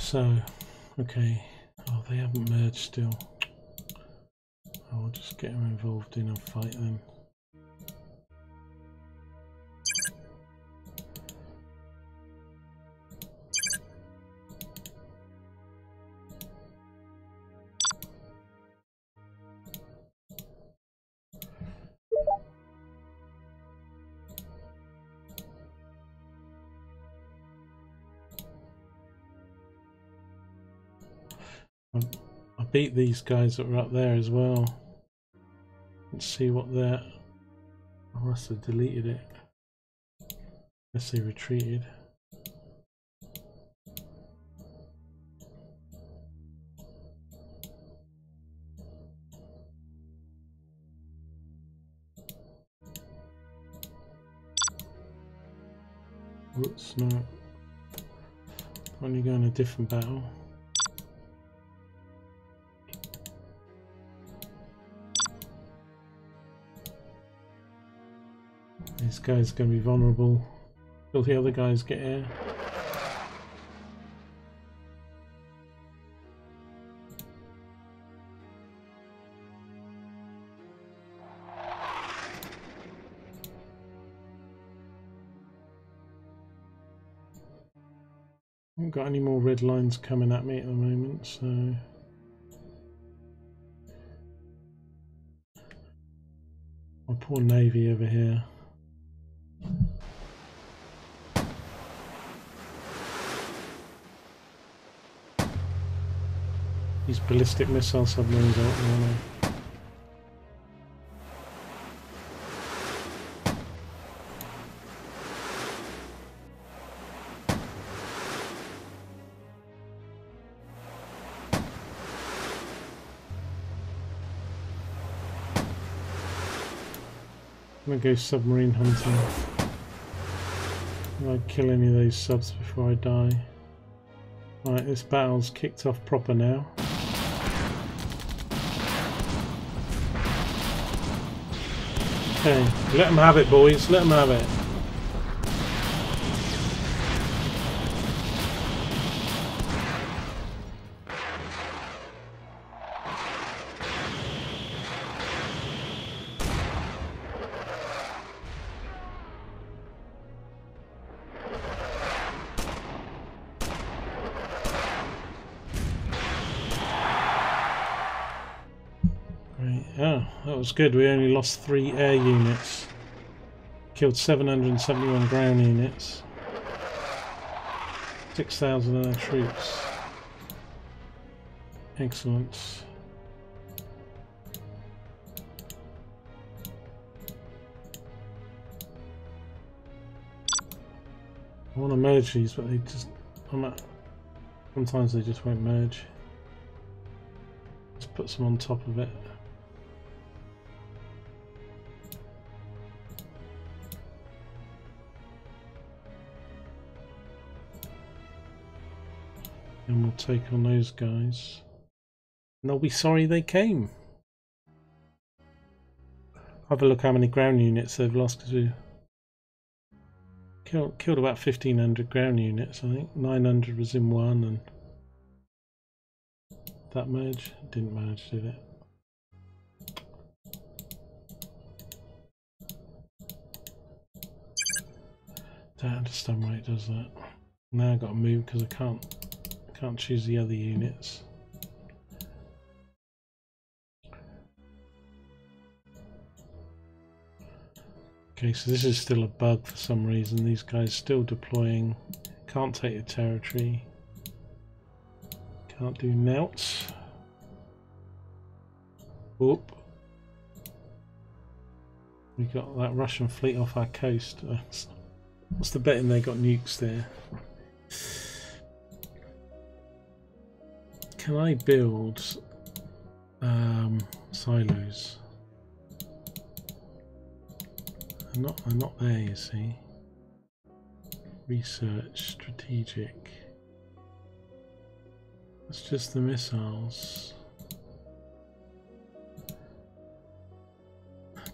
So, okay. Oh, they haven't merged still. I'll just get them involved in a fight then. I beat these guys that were up there as well. Let's see what they're... I must have deleted it. Unless they retreated. Whoops, no. Only go in a different battle. This guy's going to be vulnerable till the other guys get here. I haven't got any more red lines coming at me at the moment, so my poor navy over here. These ballistic missile submarines aren't really. I'm gonna go submarine hunting. I'd kill any of those subs before I die. Right, this battle's kicked off proper now. Okay, let them have it, boys. Let them have it. Oh, that was good. We only lost 3 air units. Killed 771 ground units. 6,000 of our troops. Excellent. I want to merge these, but they just... sometimes they just won't merge. Let's put some on top of it. And we'll take on those guys. And they'll be sorry they came. Have a look how many ground units they've lost, because we killed about 1,500 ground units, I think. 900 was in one, and that merge? It didn't merge, did it? Don't understand why it does that. Now I've got to move because I can't choose the other units. Okay, so this is still a bug for some reason. These guys still deploying. Can't take the territory. Can't do nouts. Oop. We got that Russian fleet off our coast. What's the betting they got nukes there? Can I build silos? I'm not there, you see. Research, strategic. That's just the missiles.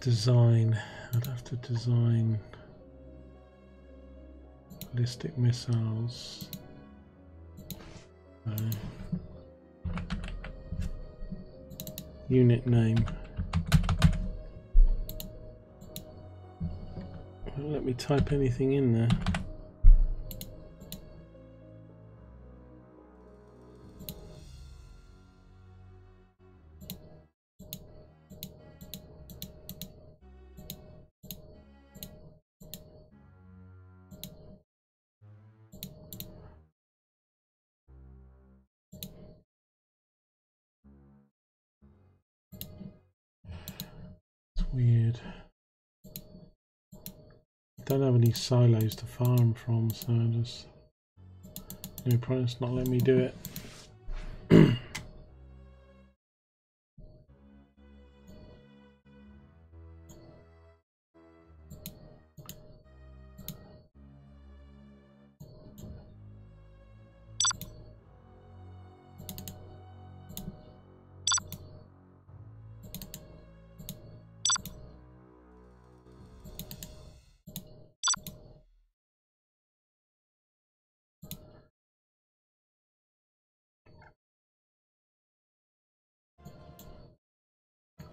Design. I'd have to design ballistic missiles. Unit name. Won't let me type anything in there. Weird. Don't have any silos to farm from, so just no problem. It's not letting me do it.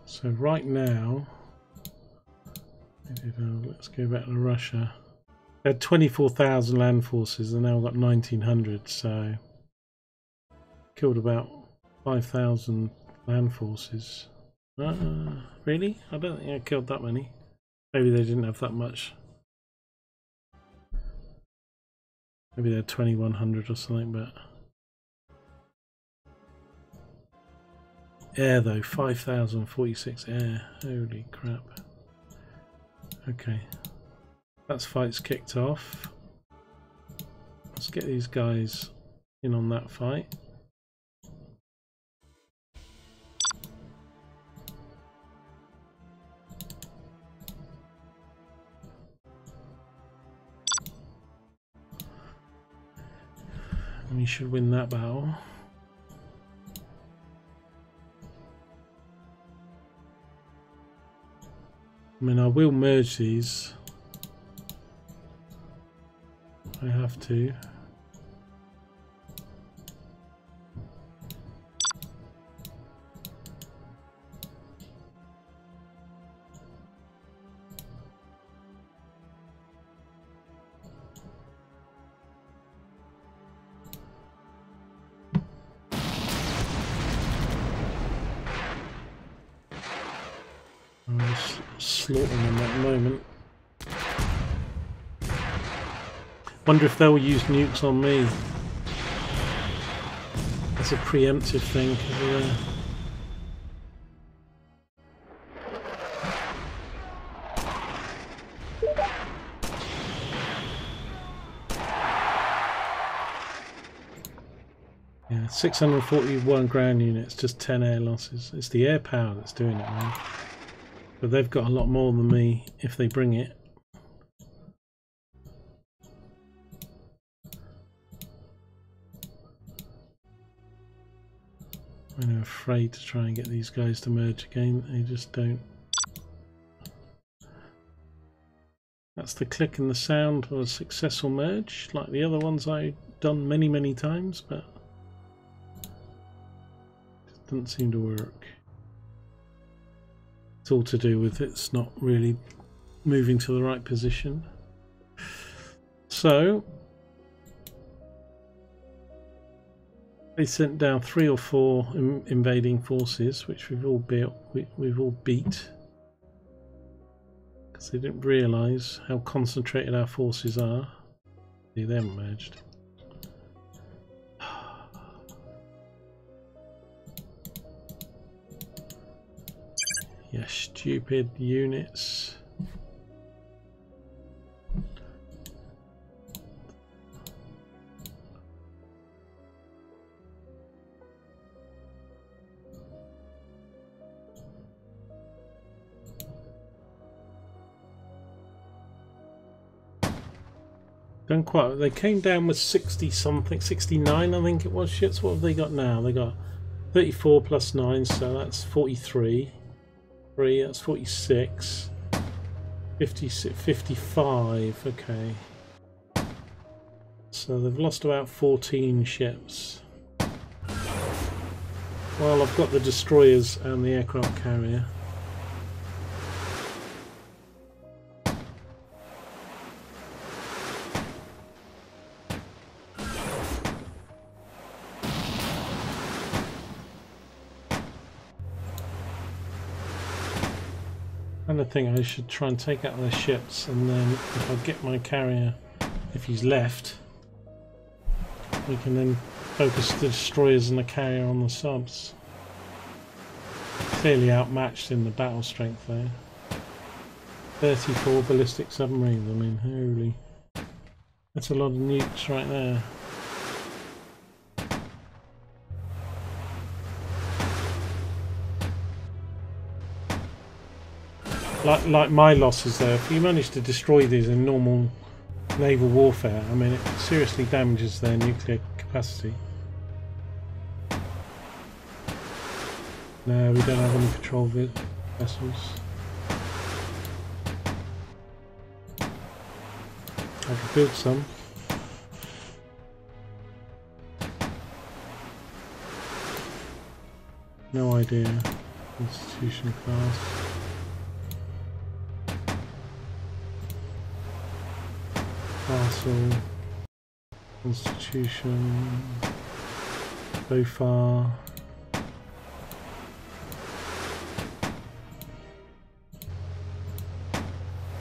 So right now, let's go back to Russia. They had 24,000 land forces, and now got 1,900. So killed about 5,000 land forces. Really? I don't think I killed that many. Maybe they didn't have that much. Maybe they're 2,100 or something, but air though, 5,046 air. Holy crap. Okay. That's fight's kicked off. Let's get these guys in on that fight. We should win that battle. I mean, I will merge these. I have to. I'm just slaughtering them at the moment. Wonder if they'll use nukes on me. That's a preemptive thing. Yeah, 641 ground units, just 10 air losses. It's the air power that's doing it, man. But they've got a lot more than me if they bring it. I'm afraid to try and get these guys to merge again. They just don't. That's the click and the sound of a successful merge, like the other ones I've done many times, but it doesn't seem to work. It's all to do with it's not really moving to the right position. So they sent down 3 or 4 invading forces, which we've all beat, because they didn't realise how concentrated our forces are. See, they haven't merged. Yeah, stupid units. Done quite. They came down with 60 something, 69 I think it was. Shits, what have they got now? They got 34 plus 9, so that's 43. 3, that's 46. 56, 55, okay. So they've lost about 14 ships. Well, I've got the destroyers and the aircraft carrier. And I think I should try and take out their ships, and then if I get my carrier, if he's left, we can then focus the destroyers and the carrier on the subs. Clearly outmatched in the battle strength there. 34 ballistic submarines, I mean, holy. That's a lot of nukes right there. Like my losses there, if you manage to destroy these in normal naval warfare, I mean, it seriously damages their nuclear capacity. No, we don't have any patrol vessels. I could build some. No idea. Institution class. Castle. Constitution. So far.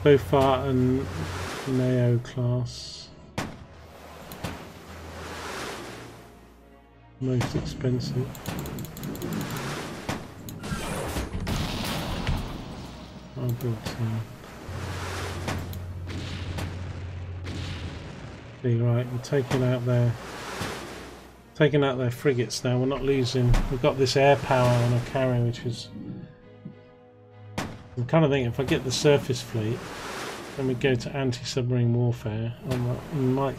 So far and Neo class. Most expensive. I'll build some. See, right, we're taking out their frigates now. We're not losing. We've got this air power on a carrier, which is. I'm kind of thinking if I get the surface fleet, then we go to anti-submarine warfare. We might,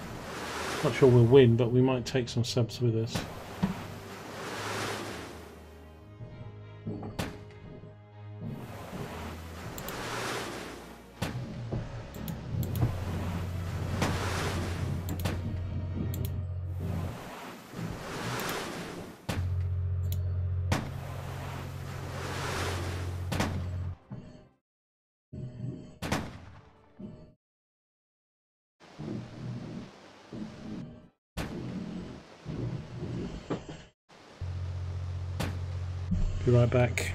not sure we'll win, but we might take some subs with us. Be right back.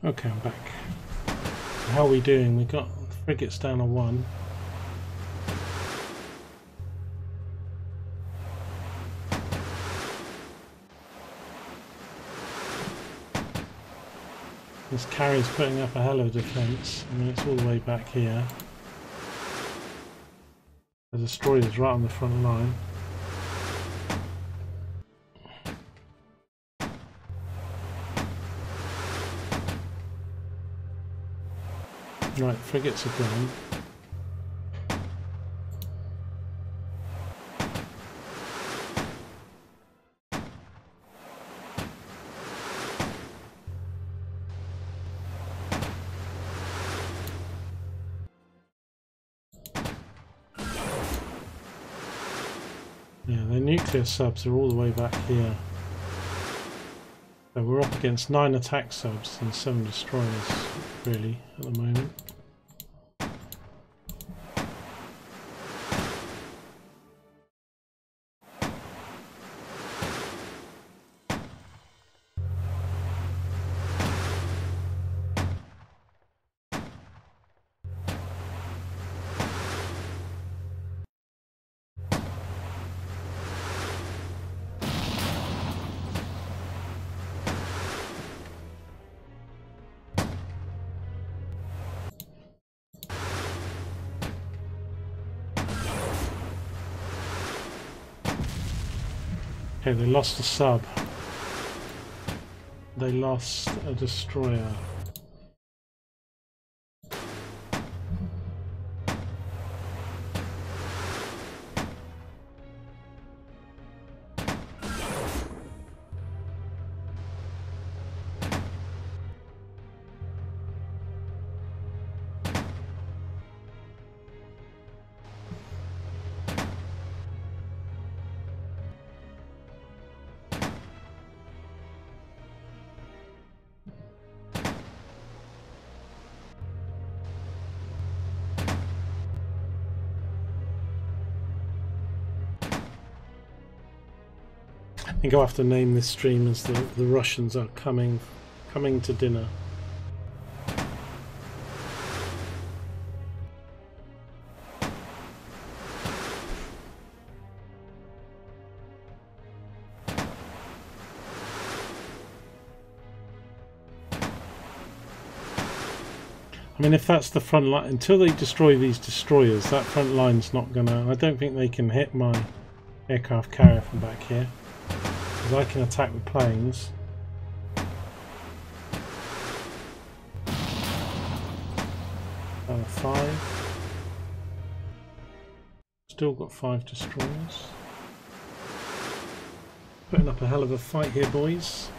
Okay, I'm back. How are we doing? We got frigates down to 1. This carrier's putting up a hell of a defence. I mean, it's all the way back here. The destroyer's right on the front line. Right, frigates are gone. Yeah, their nuclear subs are all the way back here. So we're up against 9 attack subs and 7 destroyers, really, at the moment. Okay, they lost a sub. They lost a destroyer. I think I'll have to name this stream as the Russians are coming to dinner. I mean, if that's the front line, until they destroy these destroyers, that front line's not gonna... I don't think they can hit my aircraft carrier from back here. Because I can attack the planes. Down to 5. Still got 5 destroyers. Putting up a hell of a fight here, boys.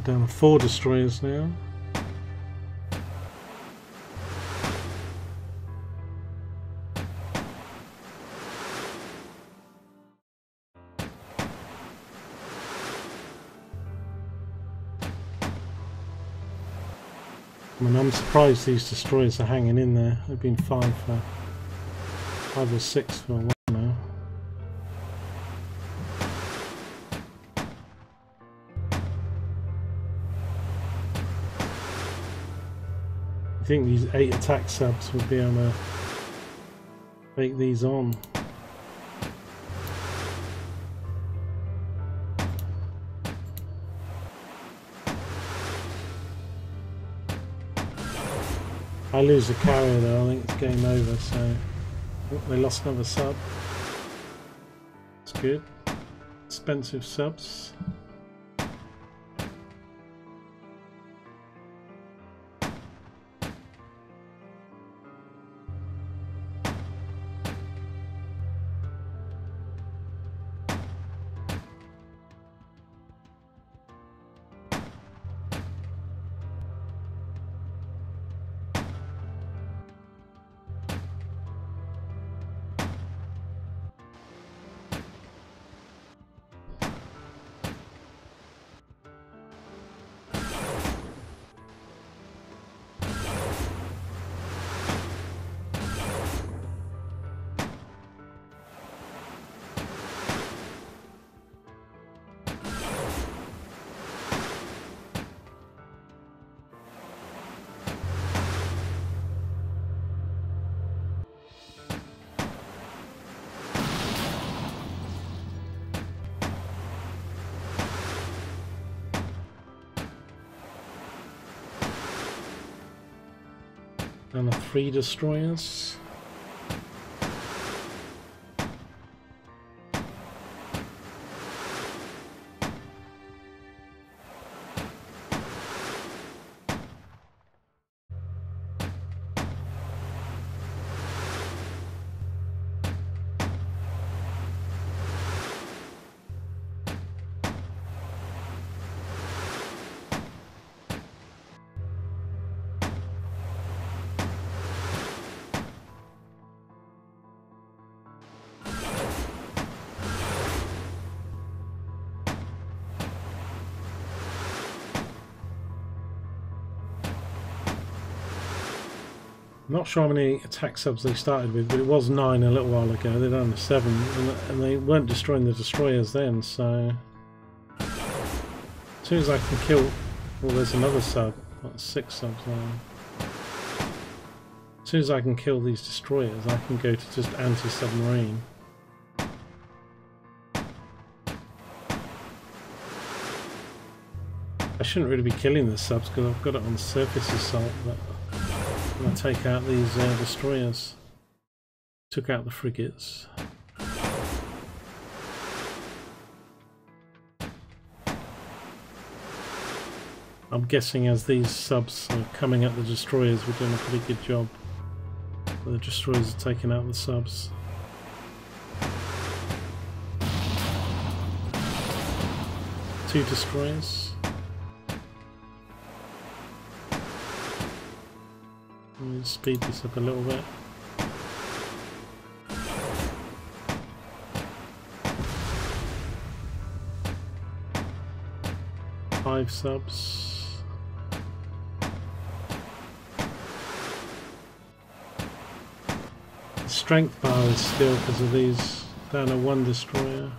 Down to 4 destroyers now. I mean, I'm surprised these destroyers are hanging in there. They've been 5 or 6 for a while now. I think these 8 attack subs would be able to take these on. I lose the carrier though, I think it's game over, so oh, they lost another sub. It's good. Expensive subs. And the 3 destroyers. I'm not sure how many attack subs they started with, but it was 9 a little while ago. They're down to 7, and they weren't destroying the destroyers then, so... As soon as I can kill... Well, there's another sub. That's 6 subs now. As soon as I can kill these destroyers, I can go to just anti-submarine. I shouldn't really be killing the subs because I've got it on surface assault, but I'm going to take out these destroyers. Took out the frigates. I'm guessing as these subs are coming at the destroyers, we're doing a pretty good job. The destroyers are taking out the subs. Two destroyers. Let me speed this up a little bit. Five subs. Strength bar is still because of these down to 1 destroyer.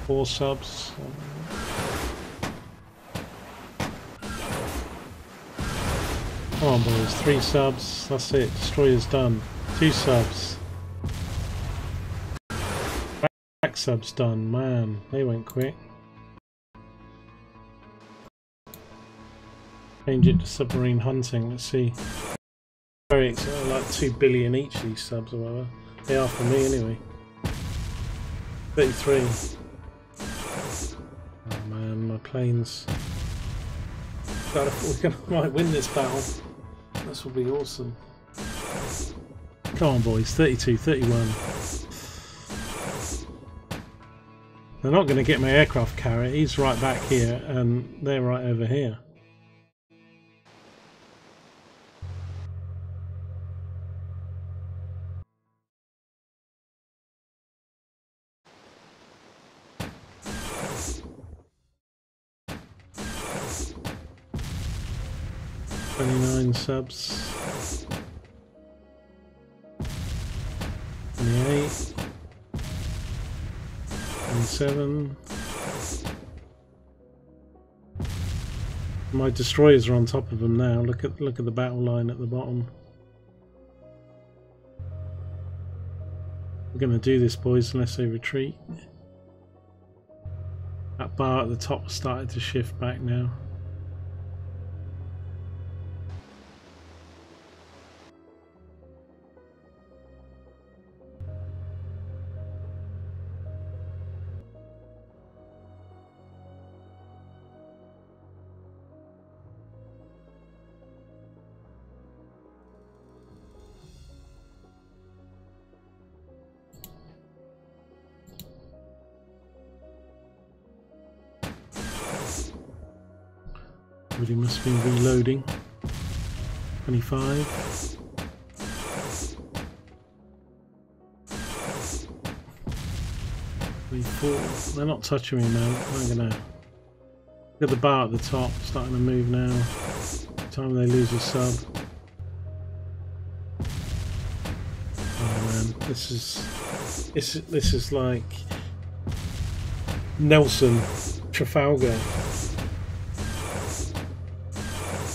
Four subs. Come on boys, 3 subs, that's it, destroyer's done. 2 subs. Back subs done, man, they went quick. Change it to submarine hunting, let's see. Very exciting, like 2 billion each these subs or whatever. They are for me anyway. 33. Oh man, my planes. We might win this battle. This will be awesome. Come on boys, 32, 31. They're not going to get my aircraft carrier, he's right back here and they're right over here. Subs. 28. 27. My destroyers are on top of them now. Look at the battle line at the bottom. We're going to do this, boys, unless they retreat. That bar at the top started to shift back now. Everybody must be reloading. 25. 24. They're not touching me, man. I'm gonna look at the bar at the top, starting to move now. Time they lose a sub. Oh man, this is like Nelson, Trafalgar.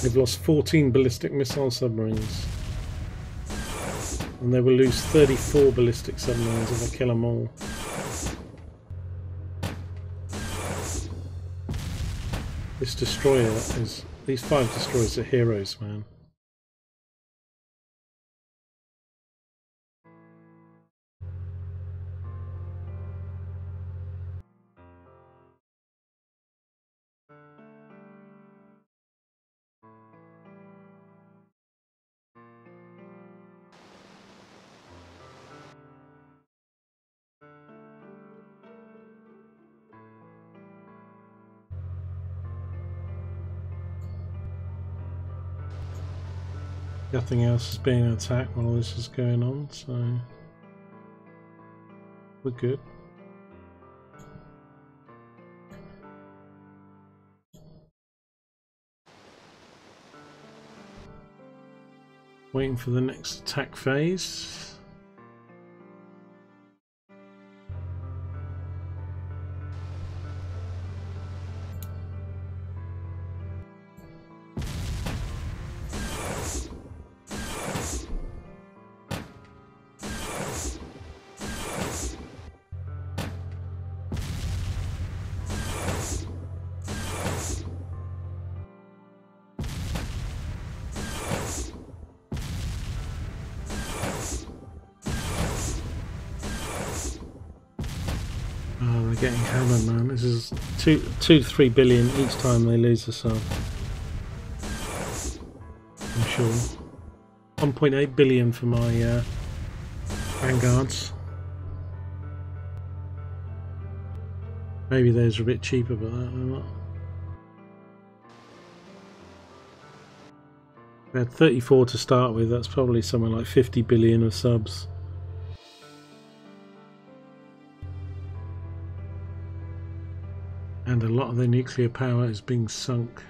They've lost 14 ballistic missile submarines. And they will lose 34 ballistic submarines if I kill them all. This destroyer is... These 5 destroyers are heroes, man. Nothing else is being attacked while this is going on, so... we're good. Waiting for the next attack phase. Oh, they're getting hammered, man. This is 2 to 3 billion each time they lose a sub. I'm sure. 1.8 billion for my vanguards. Maybe those are a bit cheaper, but they're not. We had 34 to start with. That's probably somewhere like 50 billion of subs. And a lot of the nuclear power is being sunk.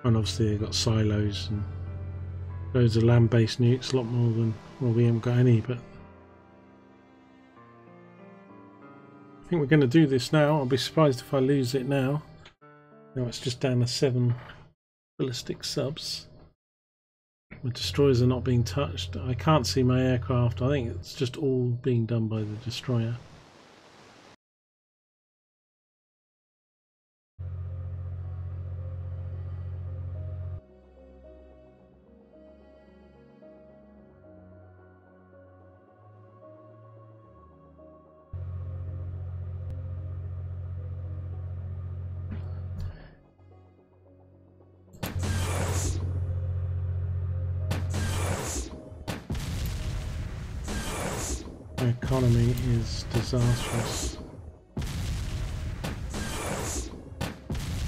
And obviously they've got silos and loads of land-based nukes, a lot more than, well, we haven't got any, but I think we're going to do this now. I'll be surprised if I lose it now. Now it's just down to 7 ballistic subs. My destroyers are not being touched. I can't see my aircraft. I think it's just all being done by the destroyer. My economy is disastrous.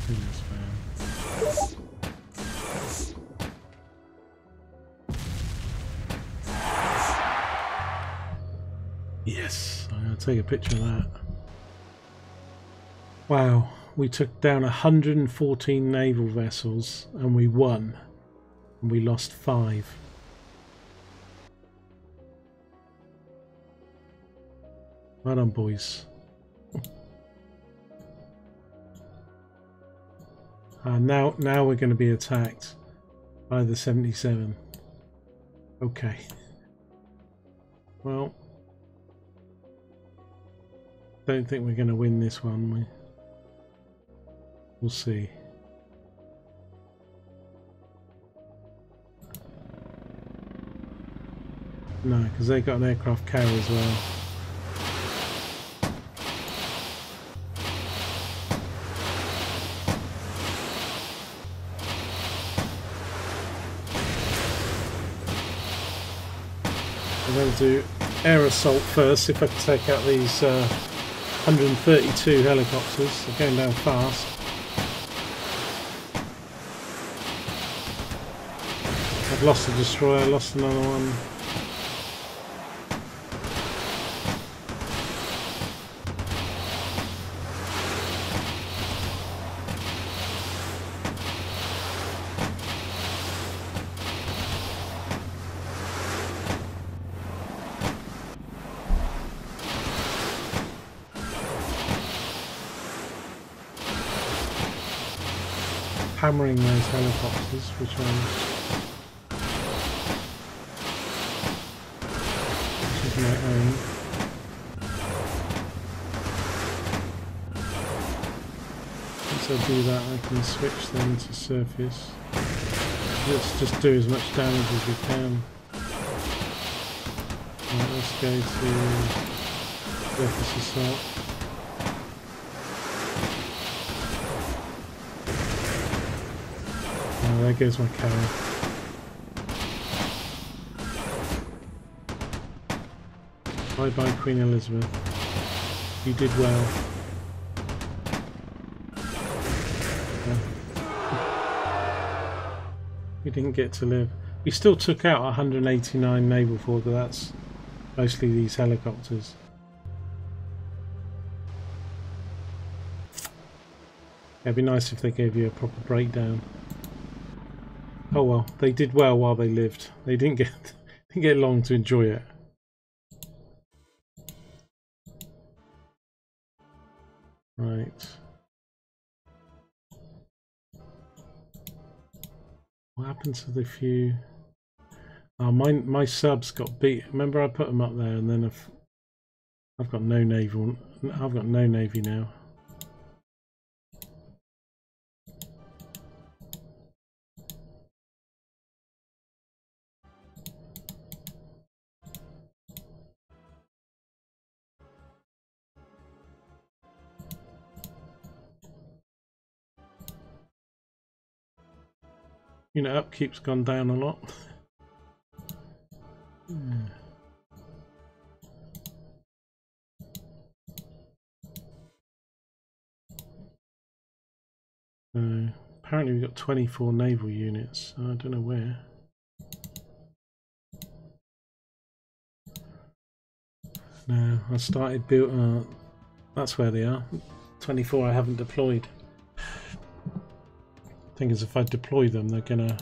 Goodness, man. Yes, I'm going to take a picture of that. Wow, we took down 114 naval vessels and we won. And we lost 5. Well done, boys. Now we're going to be attacked by the 77. Okay. Well, don't think we're going to win this one. We'll see. No, because they got an aircraft carrier as well. I'm going to do air assault first, if I can take out these 132 helicopters. They're going down fast. I've lost a destroyer, lost another one. Hammering those helicopters, which is my own. Once I do that, I can switch them to surface. Let's just do as much damage as we can. Right, let's go to surface assault. There goes my carrier. Bye bye, Queen Elizabeth. You did well. We didn't get to live. We still took out 189 naval force, but Mostly these helicopters. It'd be nice if they gave you a proper breakdown. Oh well, they did well while they lived. They didn't get long to enjoy it. Right. What happened to the few? Oh, my subs got beat. Remember, I put them up there, and then I've got no naval. I've got no navy now. You know, upkeep's gone down a lot. Apparently we've got 24 naval units. I don't know where. No, I started build. That's where they are. 24 I haven't deployed. Thing is, if I deploy them, they're gonna.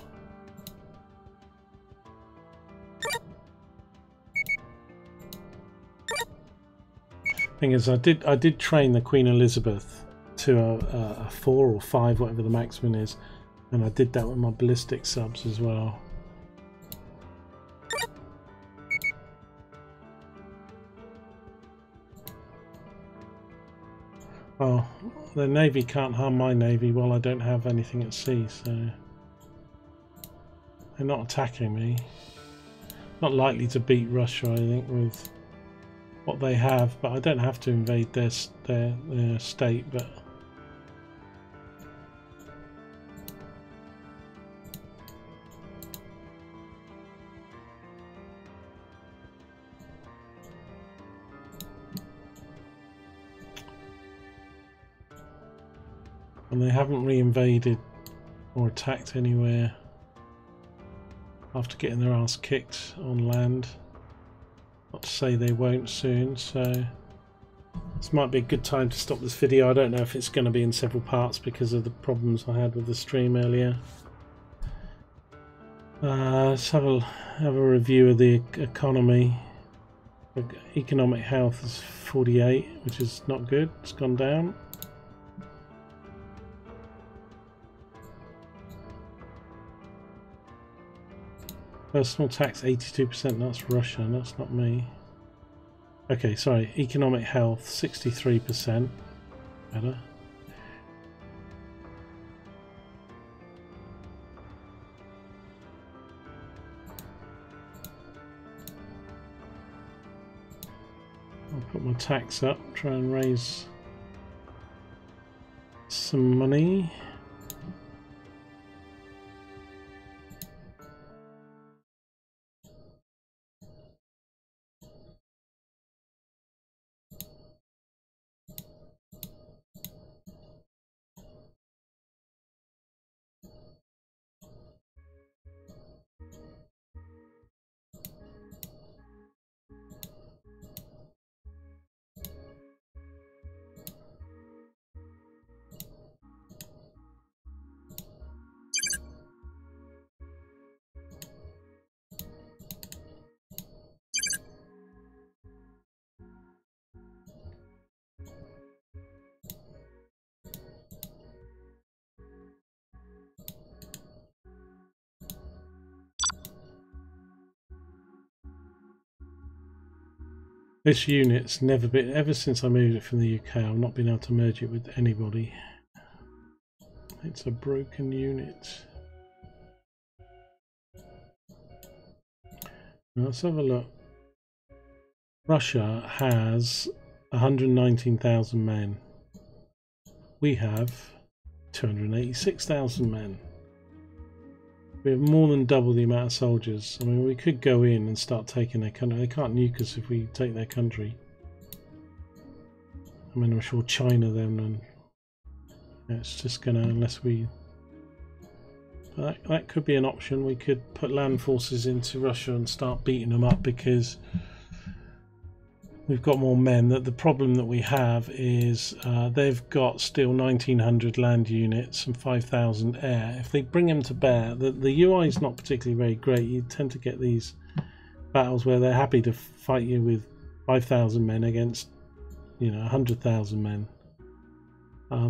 Thing is, I did train the Queen Elizabeth to a 4 or 5, whatever the maximum is, and I did that with my ballistic subs as well. Oh, the navy can't harm my navy while I don't have anything at sea, so they're not attacking me. Not likely to beat Russia, I think, with what they have, but I don't have to invade their state. But and they haven't re-invaded or attacked anywhere after getting their ass kicked on land. Not to say they won't soon, so this might be a good time to stop this video. I don't know if it's going to be in several parts because of the problems I had with the stream earlier. Let's have a review of the economy. Economic health is 48, which is not good. It's gone down. Personal tax 82%, that's Russia, that's not me. Okay, sorry, economic health 63%. Better. I'll put my tax up, try and raise some money. This unit's never been, ever since I moved it from the UK, I've not been able to merge it with anybody. It's a broken unit. Now let's have a look. Russia has 119,000 men. We have 286,000 men. We have more than double the amount of soldiers. I mean, we could go in and start taking their country. They can't nuke us if we take their country. I mean, I'm sure China then, and yeah, it's just gonna, unless we... That could be an option. We could put land forces into Russia and start beating them up, because we've got more men. That the problem that we have is they've got still 1900 land units and 5000 air. If they bring them to bear, the UI is not particularly very great. You tend to get these battles where they're happy to fight you with 5000 men against 100,000 men.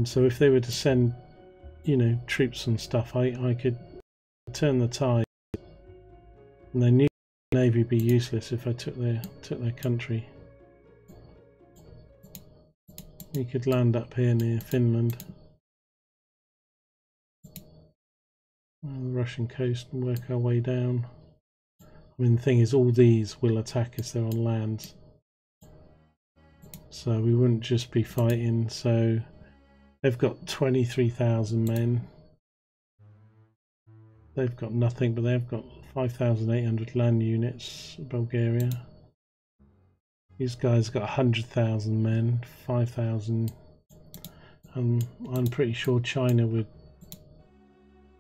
So if they were to send troops and stuff, I could turn the tide, and they knew the navy would be useless if I took their country. We could land up here near Finland, on the Russian coast, and work our way down. I mean, the thing is, all these will attack us. They're on land, so we wouldn't just be fighting. So they've got 23,000 men. They've got nothing, but they've got 5,800 land units. Bulgaria. These guys got 100,000 men, 5,000. I'm pretty sure China would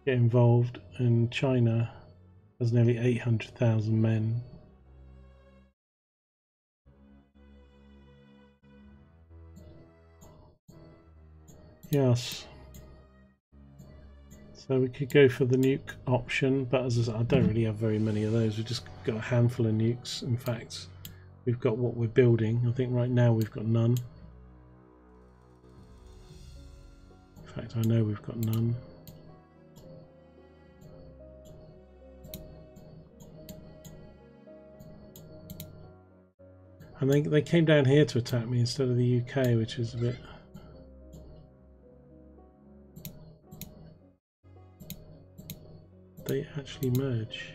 get involved, and China has nearly 800,000 men. Yes. So we could go for the nuke option, but as I said, I don't really have very many of those. We've just got a handful of nukes. In fact, we've got what we're building. I think right now we've got none. In fact, I know we've got none. And they came down here to attack me instead of the UK, which is a bit... They actually merge.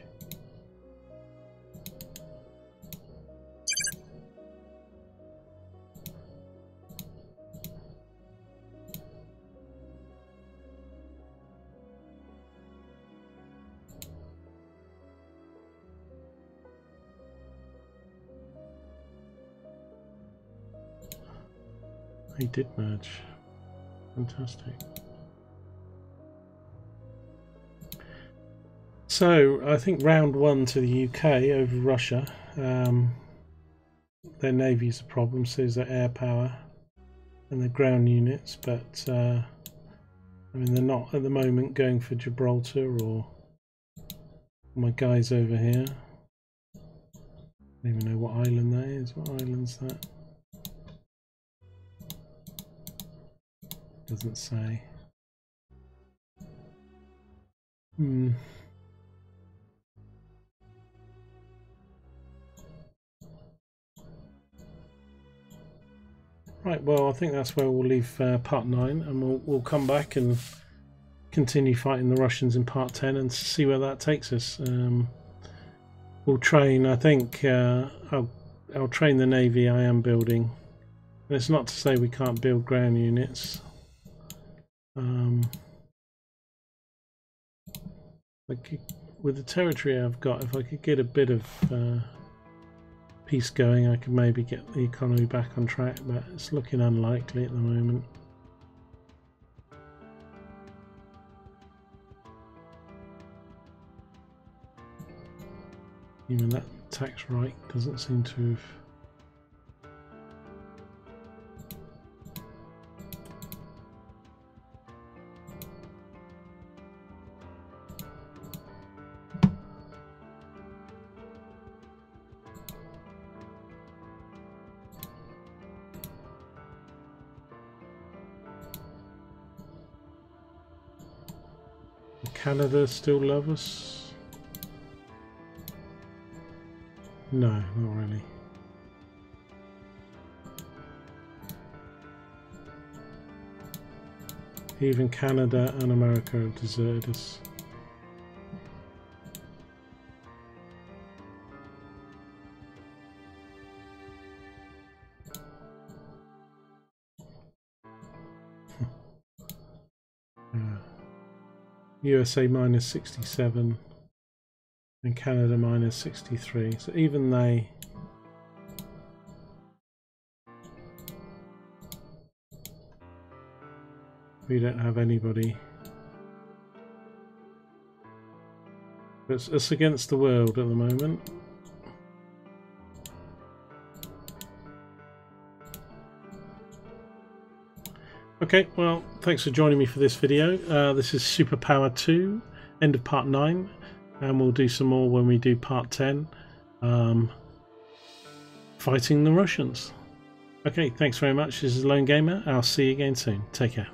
They did merge. Fantastic. So I think round one to the UK over Russia. Their navy's a problem, so is their air power and their ground units, but I mean, they're not at the moment going for Gibraltar or my guys over here. I don't even know what island that is. What island's that? Doesn't say. Right, well, I think that's where we'll leave part 9, and we'll come back and continue fighting the Russians in part 10 and see where that takes us. We'll train, I think, I'll train the navy I am building. And it's not to say we can't build ground units. With the territory I've got, if I could get a bit of peace going, I could maybe get the economy back on track, but it's looking unlikely at the moment. Even that tax right doesn't seem to have... Canada still love us? No, not really. Even Canada and America have deserted us. USA minus 67 and Canada minus 63, so even they we don't have anybody. It's against the world at the moment. Okay, well, thanks for joining me for this video. This is SuperPower 2, end of part 9, and we'll do some more when we do part 10, fighting the Russians. Okay, thanks very much. This is Lone Gamer. I'll see you again soon. Take care.